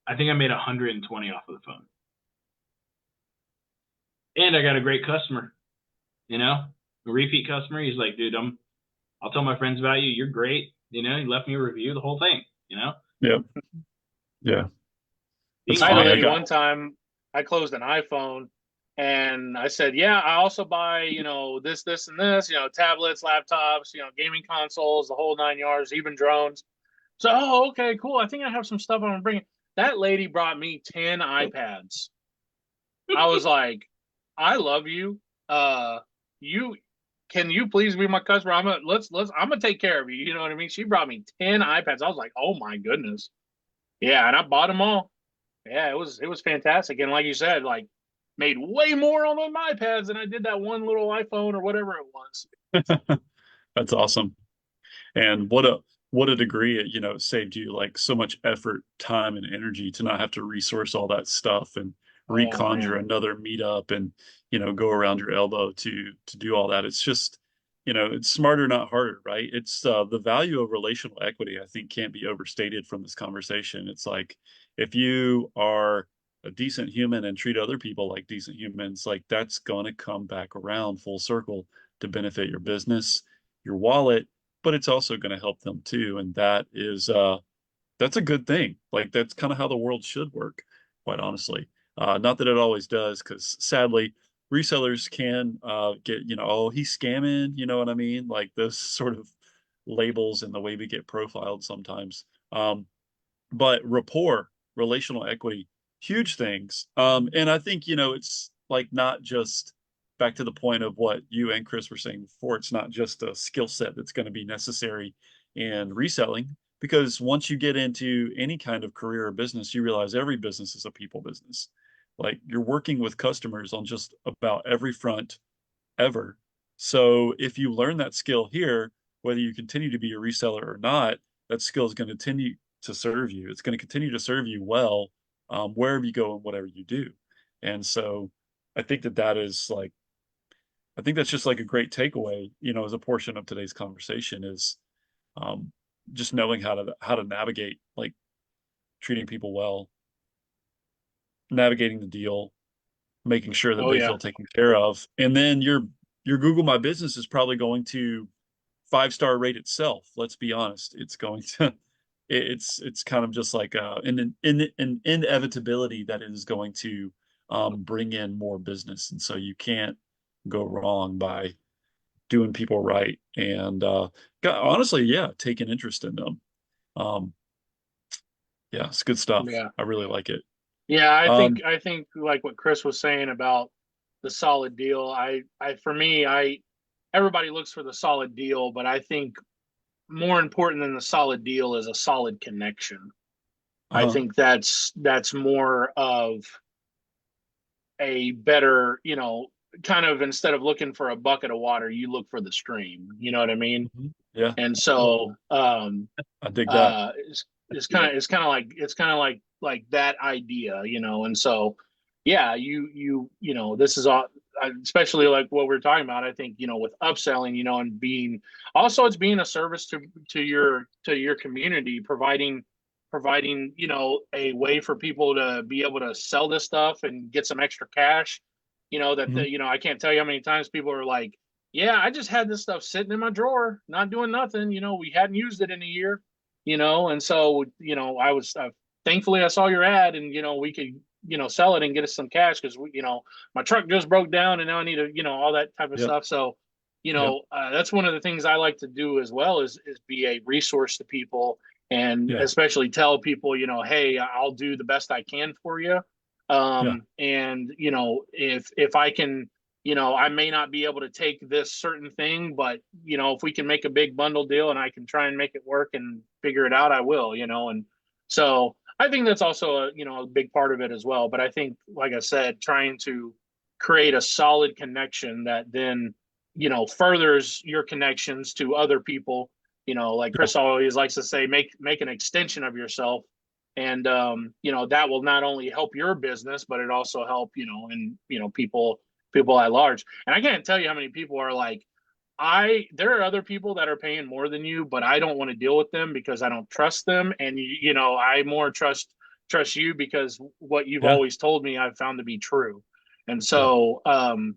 I think I made 120 off of the phone. And I got a great customer, a repeat customer. He's like, dude, I'll tell my friends about you. You're great. He left me a review, the whole thing, Yeah. Yeah. That's I had a funny. lady one time, I closed an iPhone and I said, yeah, I also buy, this, and this, tablets, laptops, gaming consoles, the whole 9 yards, even drones. So, oh, okay, cool. I think I have some stuff I'm bringing. That lady brought me 10 iPads. I was like, I love you. You can you please be my customer? I'm gonna take care of you. You know what I mean? She brought me 10 iPads. I was like, oh my goodness. Yeah, and I bought them all. Yeah, it was fantastic. And like you said, like made way more on those iPads than I did that one little iPhone or whatever it was. That's awesome. And what a degree it, saved you like so much effort, time, and energy to not have to resource all that stuff and Oh reconjure man. another meetup and, go around your elbow to do all that. It's just, it's smarter, not harder, right? It's the value of relational equity, I think, can't be overstated from this conversation. It's like if you are a decent human and treat other people like decent humans, like that's going to come back around full circle to benefit your business, your wallet, but it's also going to help them too. And that's a good thing. Like that's kind of how the world should work, quite honestly. Not that it always does, because sadly, resellers can get, oh, he's scamming, you know what I mean? Like those sort of labels and the way we get profiled sometimes. But rapport, relational equity, huge things. And I think, it's like not just back to the point of what you and Chris were saying before, it's not just a skill set that's going to be necessary in reselling, because once you get into any kind of career or business, you realize every business is a people business. Like you're working with customers on just about every front ever. So if you learn that skill here, whether you continue to be a reseller or not, that skill is going to continue to serve you. It's going to continue to serve you well, wherever you go and whatever you do. And so I think that is like, I think that's just like a great takeaway, as a portion of today's conversation is um, just knowing how to navigate, like treating people well, navigating the deal, making sure that Oh they yeah. feel taken care of. And then your Google My Business is probably going to 5-star rate itself. Let's be honest. It's going to it's kind of just like an inevitability that it is going to bring in more business. And so you can't go wrong by doing people right and honestly, yeah, take an interest in them. Um, yeah, it's good stuff. Yeah. I really like it. Yeah, I Um, think I think like what Chris was saying about the solid deal. I for me, I everybody looks for the solid deal, but I think more important than the solid deal is a solid connection. I uh, think that's more of a better, kind of instead of looking for a bucket of water, you look for the stream. You know what I mean? yeah, And so I dig that. it's kind of like that idea, and so yeah, this is all, especially like what we're talking about. I think with upselling, and being also it's being a service to your community, providing a way for people to be able to sell this stuff and get some extra cash. Mhm. I can't tell you how many times people are like, yeah, I just had this stuff sitting in my drawer, not doing nothing. We hadn't used it in a year, and so, thankfully I saw your ad and, we could, sell it and get us some cash because my truck just broke down and now I need to, all that type of Yep, stuff. So, yep, that's one of the things I like to do as well is be a resource to people and yeah, especially tell people, hey, I'll do the best I can for you. yeah, And, if I can, I may not be able to take this certain thing, but if we can make a big bundle deal and I can try and make it work and figure it out, I will, and so I think that's also a big part of it as well. But I think, like I said, trying to create a solid connection that then, furthers your connections to other people, like yeah, Chris always likes to say, make an extension of yourself. And that will not only help your business, but it also help, and people at large. And I can't tell you how many people are like, there are other people that are paying more than you, but I don't want to deal with them because I don't trust them. And I more trust you because what you've yeah, always told me I've found to be true. And yeah, so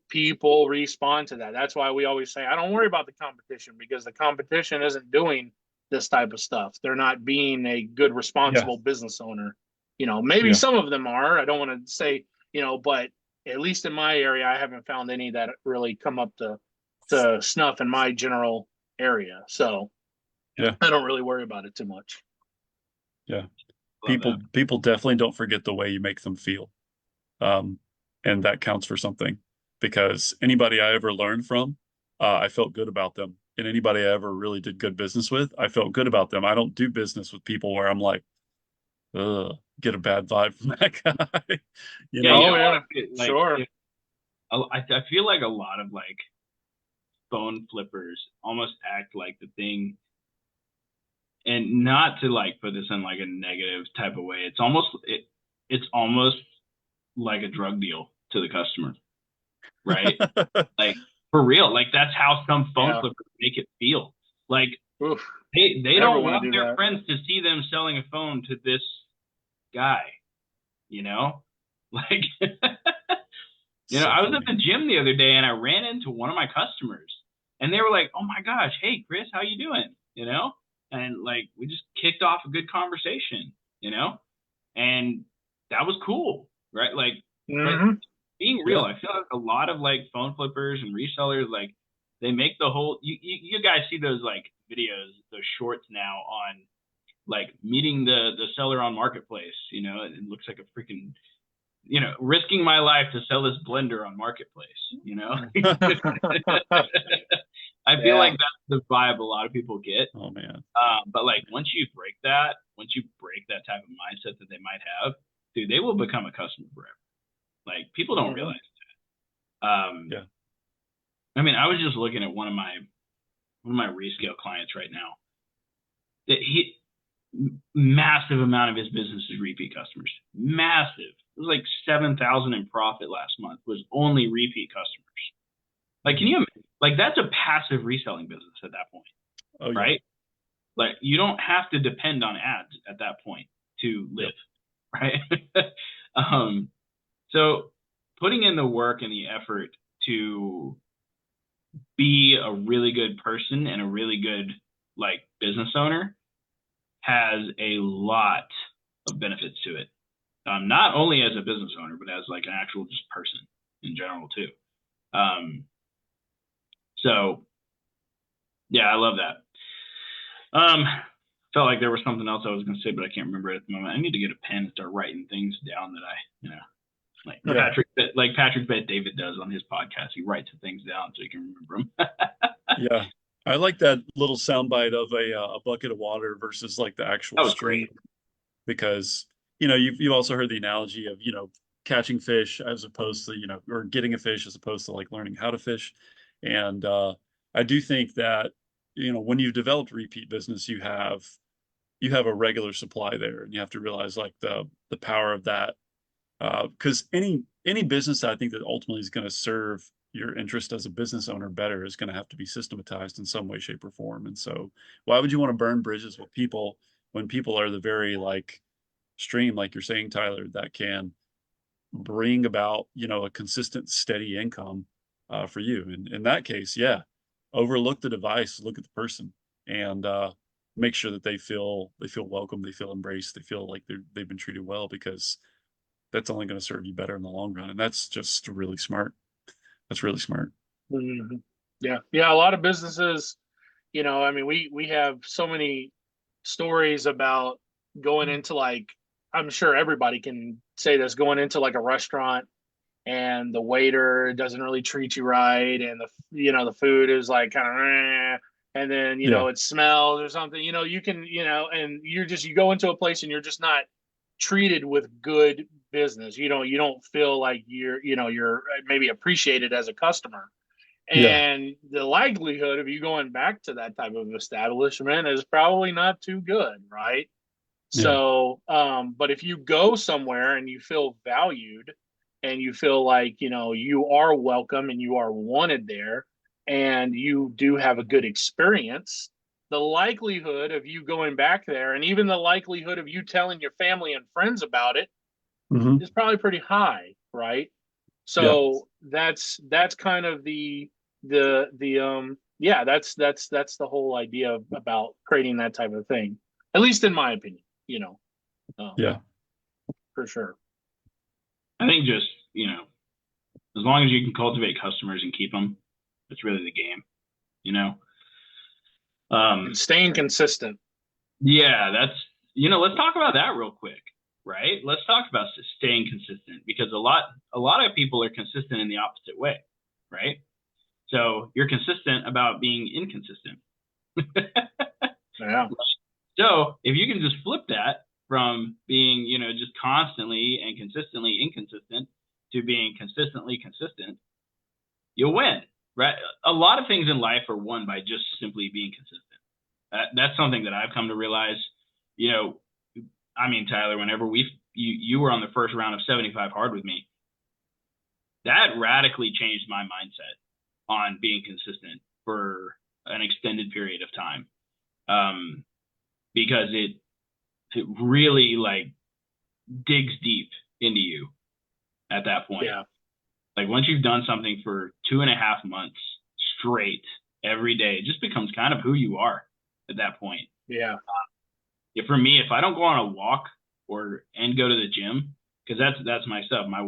people respond to that. That's why we always say, I don't worry about the competition because the competition isn't doing this type of stuff. They're not being a good, yeah. responsible business owner. Maybe some of them are. I don't want to say, but at least in my area, I haven't found any that really come up to snuff in my general area. So Yeah. I don't really worry about it too much. Yeah. Love that. People definitely don't forget the way you make them feel. And that counts for something, because anybody I ever learned from, I felt good about them. And anybody I ever really did good business with, I felt good about them. I don't do business with people where I'm like, ugh, get a bad vibe from that guy. You Yeah, know? you Oh know yeah, what? Like, sure. I feel like a lot of like phone flippers almost act like the thing, and not to like put this in like a negative type of way. It's almost like a drug deal to the customer, right? Like for real, like that's how some phone Yeah. flippers make it feel. Like Oof. they Never don't want to want do their that. friends to see them selling a phone to this guy, you know? Like So I was at funny. the gym the other day and I ran into one of my customers and they were like, "Oh my gosh, hey Chris, how you doing?" And like we just kicked off a good conversation, and that was cool, right? Like, but Hmm. being real, Yeah. I feel like a lot of like phone flippers and resellers, like they make the whole you guys see those like videos, those shorts now on like meeting the seller on marketplace, it looks like a freaking risking my life to sell this blender on marketplace. I feel Yeah. like that's the vibe a lot of people get. Oh man. But like once you break that type of mindset that they might have, dude, they will become a customer forever. Like people don't Hmm. realize that. Yeah. I mean, I was just looking at one of my rescale clients right now. That he massive amount of his business is repeat customers. Massive. It was like 7,000 in profit last month was only repeat customers. Like, can you like that's a passive reselling business at that point, Oh yeah. right? Like you don't have to depend on ads at that point to live, Yep. right? So putting in the work and the effort to be a really good person and a really good like business owner has a lot of benefits to it. Not only as a business owner, but as like an actual just person in general too. So yeah, I love that. Felt like there was something else I was going to say, but I can't remember it at the moment. I need to get a pen and start writing things down that like Yeah. Patrick Bet David does on his podcast. He writes things down so he can remember them. Yeah. I like that little soundbite of a bucket of water versus like the actual That was stream, great. because you've also heard the analogy of catching fish as opposed to or getting a fish as opposed to like learning how to fish. And I do think that when you've developed repeat business, you have a regular supply there, and you have to realize like the power of that. Because any business I think that ultimately is going to serve your interest as a business owner better is going to have to be systematized in some way, shape, or form. And so, why would you want to burn bridges with people when people are the very like stream, like you're saying, Tyler, that can bring about a consistent, steady income for you? And in that case, yeah, overlook the device, look at the person, and make sure that they feel welcome, they feel embraced, they feel like they've been treated well, because that's only going to serve you better in the long run. And that's just really smart. That's really smart. Hmm. Yeah. Yeah. A lot of businesses, I mean, we have so many stories about going into like, I'm sure everybody can say this, going into like a restaurant and the waiter doesn't really treat you right, and the food is like kind of, and then Yeah. it smells or something. You can and you go into a place and you're just not treated with good business. You don't feel like you're maybe appreciated as a customer. Yeah. And the likelihood of you going back to that type of establishment is probably not too good, right? Yeah. So, but if you go somewhere and you feel valued and you feel like, you are welcome and you are wanted there and you do have a good experience, the likelihood of you going back there and even the likelihood of you telling your family and friends about it Hmm. is probably pretty high, right? Yeah. So that's kind of yeah, that's the whole idea about creating that type of thing, at least in my opinion. Um, Yeah. for sure. I think just, as long as you can cultivate customers and keep them, it's really the game, And staying consistent. Yeah, let's talk about that real quick, right? Let's talk about staying consistent, because a lot of people are consistent in the opposite way, right? So you're consistent about being inconsistent. Yeah. So if you can just flip that from being, just constantly and consistently inconsistent to being consistently consistent, you'll win, right? A lot of things in life are won by just simply being consistent. That's something that I've come to realize. Tyler, whenever you were on the first round of 75 hard with me, that radically changed my mindset on being consistent for an extended period of time. Because it really digs deep into you at that point. Yeah. Like once you've done something for 2.5 months straight every day, it just becomes kind of who you are at that point. Yeah. For me, if I don't go on a walk and go to the gym, because that's my stuff. My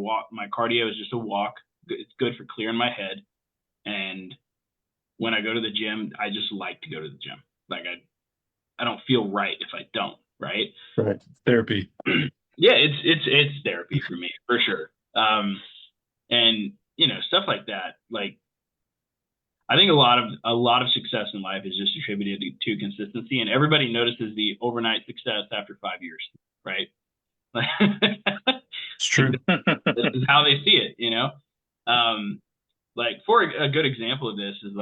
cardio is just a walk. It's good for clearing my head. And when I go to the gym, I just like to go to the gym. Like I don't feel right if I don't, right? Right. Therapy. Yeah, it's therapy for me, for sure. And stuff like that. Like I think a lot of success in life is just attributed to consistency, and everybody notices the overnight success after 5 years, right? It's true. This is how they see it, Like for a good example of this is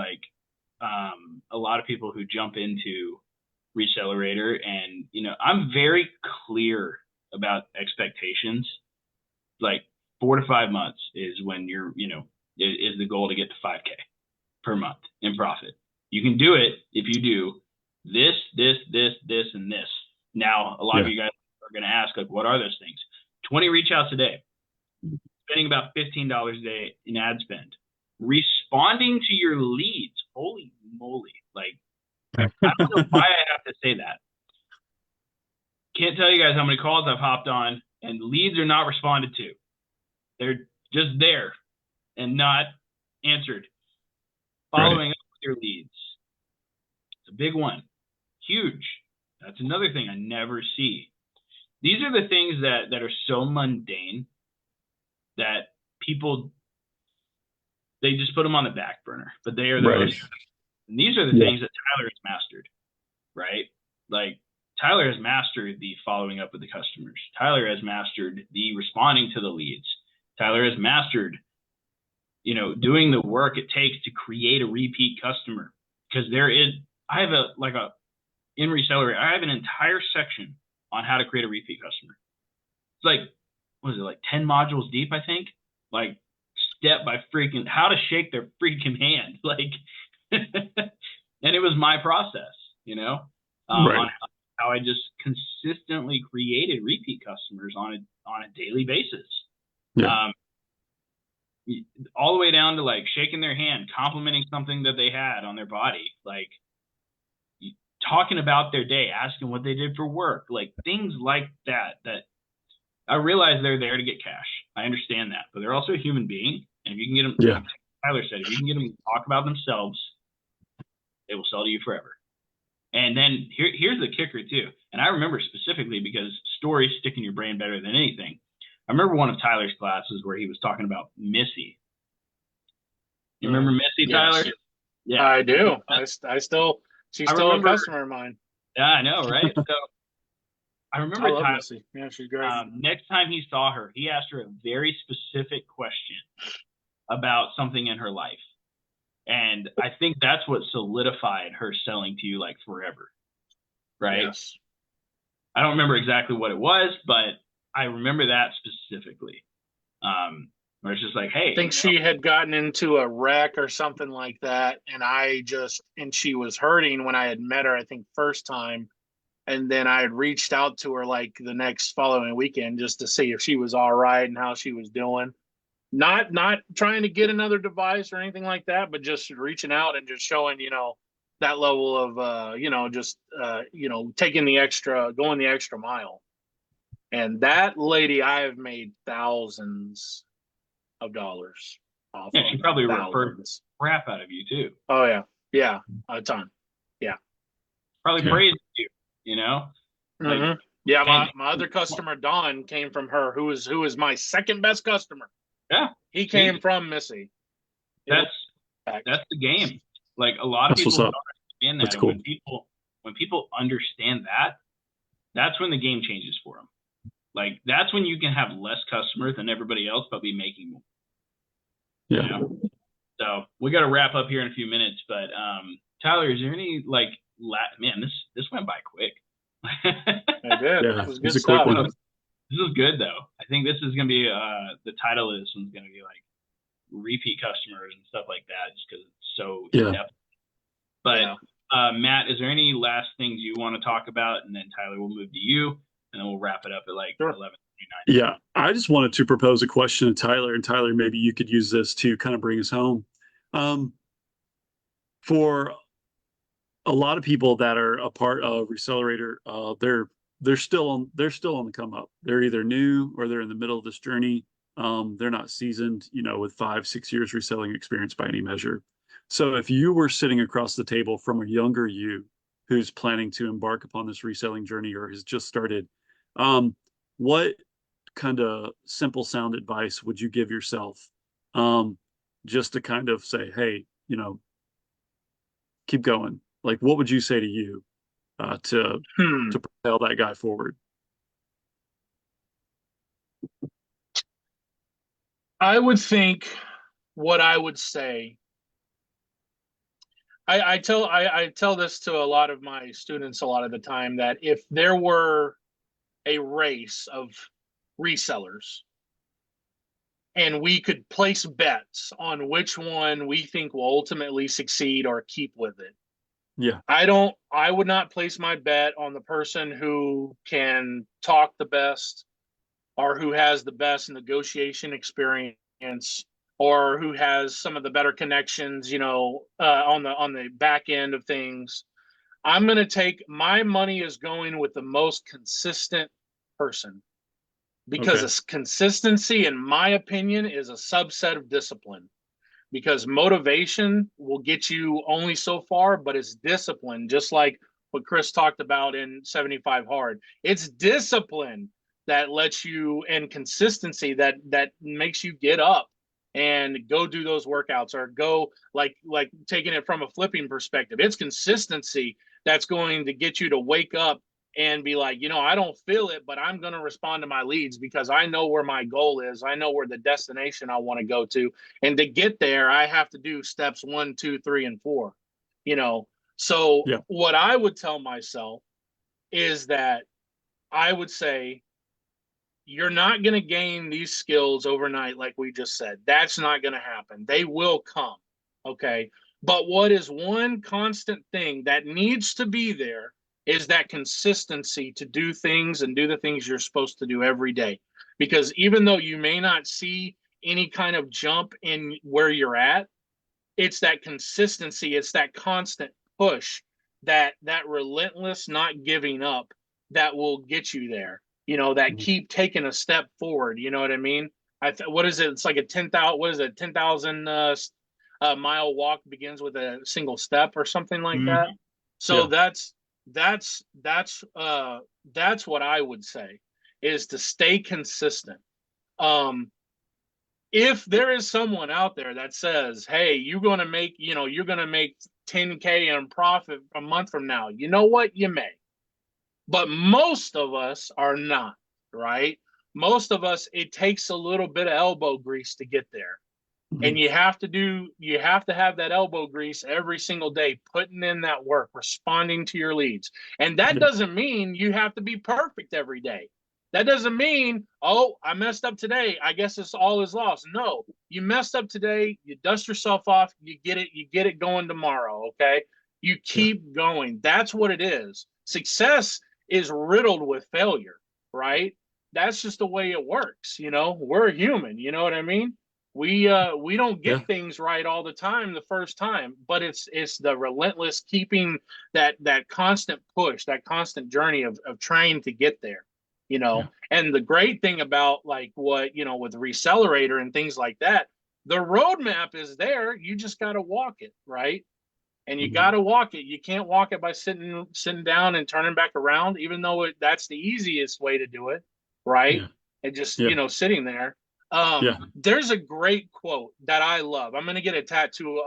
a lot of people who jump into ResellDeck, and I'm very clear about expectations. Like 4 to 5 months is when you're is the goal to get to 5K per month in profit. You can do it if you do this, and this. Now a lot of you guys are going to ask, like, what are those things? 20 reach outs a day, spending about $15 a day in ad spend, responding to your leads. Holy moly. I don't know why I have to say that. Can't tell you guys how many calls I've hopped on and leads are not responded to. They're just there and not answered. Following up with your leads. It's a big one. Huge. That's another thing I never see. These are the things that are so mundane that people, they just put them on the back burner. But they are the most, and these are the things that Tyler has mastered, right? Like Tyler has mastered the following up with the customers. Tyler has mastered the responding to the leads. Tyler has mastered, doing the work it takes to create a repeat customer. Because I have in ResellDeck, I have an entire section on how to create a repeat customer. It's 10 modules deep, I think? Step by freaking, how to shake their freaking hand. And it was my process, on how I just consistently created repeat customers on a daily basis. Yeah. All the way down to shaking their hand, complimenting something that they had on their body, talking about their day, asking what they did for work, things like that I realize they're there to get cash. I understand that, but they're also a human being. And if you can get them, like Tyler said, if you can get them to talk about themselves, they will sell to you forever. And then here's the kicker too. And I remember specifically because stories stick in your brain better than anything. I remember one of Tyler's classes where he was talking about Missy. You remember Missy, Tyler? Yeah, I do. She's still a customer of mine. Yeah, I know, right? So I remember Tyler. Missy. Yeah, she's great. Next time he saw her, he asked her a very specific question about something in her life. And I think that's what solidified her selling to you forever. Right? Yes. I don't remember exactly what it was, but I remember that specifically. Where it's just hey. I think she had gotten into a wreck or something like that. And she was hurting when I had met her, I think, first time. And then I had reached out to her the next following weekend just to see if she was all right and how she was doing. Not trying to get another device or anything like that, but just reaching out and just showing, that level of, taking going the extra mile. And that lady, I have made thousands of dollars off Yeah, of. she probably referred Thousands. crap out of you too. Oh yeah. Yeah. A ton. Yeah. Probably praised you, you know? Like, yeah, and my other customer, Don, came from her, who is my second best customer. yeah, He came from Missy. That's the game. Like, a lot of That's people what's don't up. understand that. That's And cool. when people understand that, that's when the game changes for them. Like, that's when you can have less customers than everybody else, but be making more. Yeah. You know? So we got to wrap up here in a few minutes, but Tyler, is there any like, man, this went by quick. I did. Yeah, it was it's good a quick stuff. one. This is good though. I think this is gonna be the title of this one's gonna be like repeat customers and stuff like that, just because it's so in-depth. But Matt, is there any last things you want to talk about? And then Tyler, we'll move to you, and then we'll wrap it up at like 11:39. Yeah, I just wanted to propose a question to Tyler, and Tyler, maybe you could use this to kind of bring us home. For a lot of people that are a part of ResellRator, they're still on the come up. They're either new or they're in the middle of this journey. They're not seasoned, with 5-6 years reselling experience by any measure. So if you were sitting across the table from a younger you who's planning to embark upon this reselling journey or has just started, what kind of simple sound advice would you give yourself, just to kind of say, hey, keep going? Like, what would you say to you to propel that guy forward? I would think what I would say. I tell this to a lot of my students a lot of the time, that if there were a race of resellers and we could place bets on which one we think will ultimately succeed or keep with it. Yeah. I would not place my bet on the person who can talk the best or who has the best negotiation experience or who has some of the better connections, on the back end of things. I'm going to take my money is going with the most consistent person, because consistency, in my opinion, is a subset of discipline. Because motivation will get you only so far, but it's discipline, just like what Chris talked about in 75 Hard. It's discipline that lets you, and consistency that makes you get up and go do those workouts, or go like taking it from a flipping perspective. It's consistency that's going to get you to wake up and be like, I don't feel it, but I'm going to respond to my leads because I know where my goal is. I know where the destination I want to go to. And to get there, I have to do steps 1, 2, 3, and 4, So what I would tell myself is that I would say, you're not going to gain these skills overnight. Like we just said, that's not going to happen. They will come. Okay. But what is one constant thing that needs to be there is that consistency to do things and do the things you're supposed to do every day. Because even though you may not see any kind of jump in where you're at, it's that consistency, it's that constant push, that relentless not giving up that will get you there. That keep taking a step forward. You know what I mean? What is it? It's like a 10,000. What is it? 10,000 mile walk begins with a single step or something like that. So that's what I would say, is to stay consistent. If there is someone out there that says, hey, you're going to make 10K in profit a month from now, you know what? You may. But most of us are not, right? Most of us, it takes a little bit of elbow grease to get there. And you have to have that elbow grease every single day, putting in that work, responding to your leads. And that doesn't mean you have to be perfect every day. That doesn't mean, oh, I messed up today, I guess it's all is lost. No, you messed up today, you dust yourself off, you get it going tomorrow, okay? You keep going. That's what it is. Success is riddled with failure, right? That's just the way it works. We're human. You know what I mean? We don't get things right all the time the first time, but it's the relentless keeping that constant push, that constant journey of trying to get there. you know. And the great thing about like what, you know, with Reseller and things like that, the roadmap is there. You just got to walk it, right? And you got to walk it. You can't walk it by sitting down and turning back around, even though that's the easiest way to do it, right? Yeah. And just, Yeah. you know, sitting there. There's a great quote that I love. I'm going to get a tattoo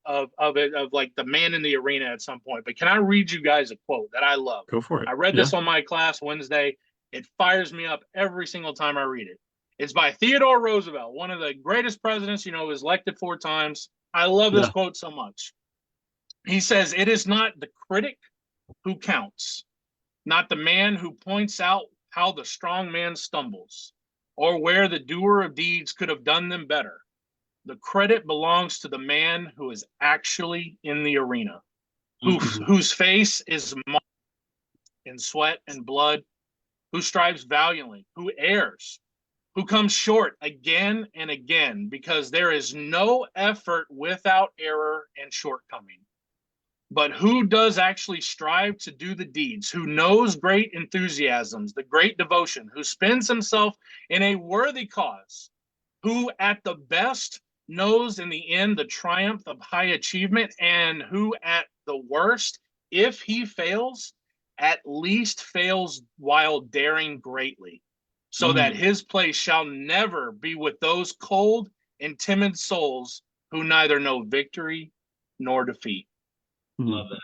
of like the man in the arena at some point. But can I read you guys a quote that I love? Go for it. I read this on my class Wednesday. It fires me up every single time I read it. It's by Theodore Roosevelt, one of the greatest presidents, you know, was elected 4 times. I love this quote so much. He says, "It is not the critic who counts, not the man who points out how the strong man stumbles, or where the doer of deeds could have done them better. The credit belongs to the man who is actually in the arena, whose face is marked in sweat and blood, who strives valiantly, who errs, who comes short again and again, because there is no effort without error and shortcoming. But who does actually strive to do the deeds, who knows great enthusiasms, the great devotion, who spends himself in a worthy cause, who at the best knows in the end the triumph of high achievement, and who at the worst, if he fails, at least fails while daring greatly, so that his place shall never be with those cold and timid souls who neither know victory nor defeat." Love that.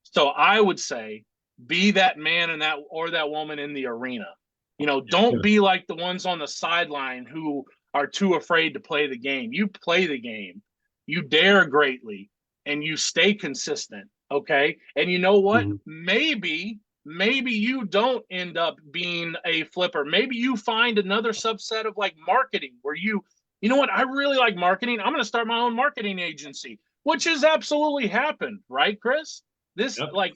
So I would say, be that man and that woman in the arena. You know, don't be like the ones on the sideline who are too afraid to play the game. You play the game, you dare greatly, and you stay consistent. Okay. And you know what? Maybe you don't end up being a flipper. Maybe you find another subset of like marketing where you know what? I really like marketing. I'm going to start my own marketing agency, which has absolutely happened, right, Chris? This like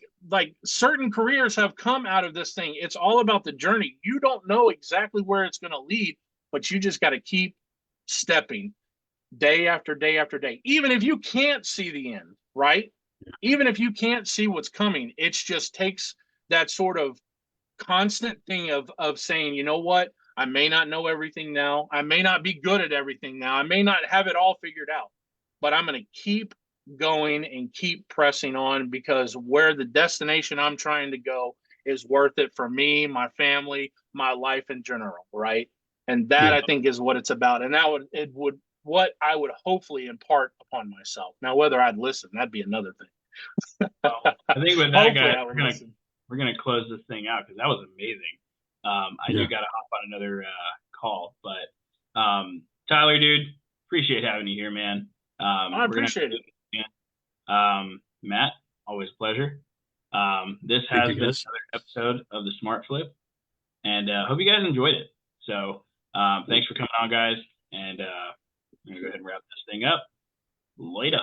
certain careers have come out of this thing. It's all about the journey. You don't know exactly where it's going to lead, but you just got to keep stepping day after day after day. Even if you can't see the end, right? Even if you can't see what's coming, it just takes that sort of constant thing of saying, you know what? I may not know everything now. I may not be good at everything now. I may not have it all figured out, but I'm going to keep going and keep pressing on, because where the destination I'm trying to go is worth it for me, my family, my life in general, right? And that I think is what it's about. And what I would hopefully impart upon myself. Now, whether I'd listen, that'd be another thing. Well, I think with that, guys, we're gonna close this thing out because that was amazing. I do gotta hop on another call, but Tyler, dude, appreciate having you here, man. I appreciate it. Matt, always a pleasure. This has been another episode of the Smart Flip, and hope you guys enjoyed it. So thanks for coming on, guys, and I'm gonna go ahead and wrap this thing up. Later.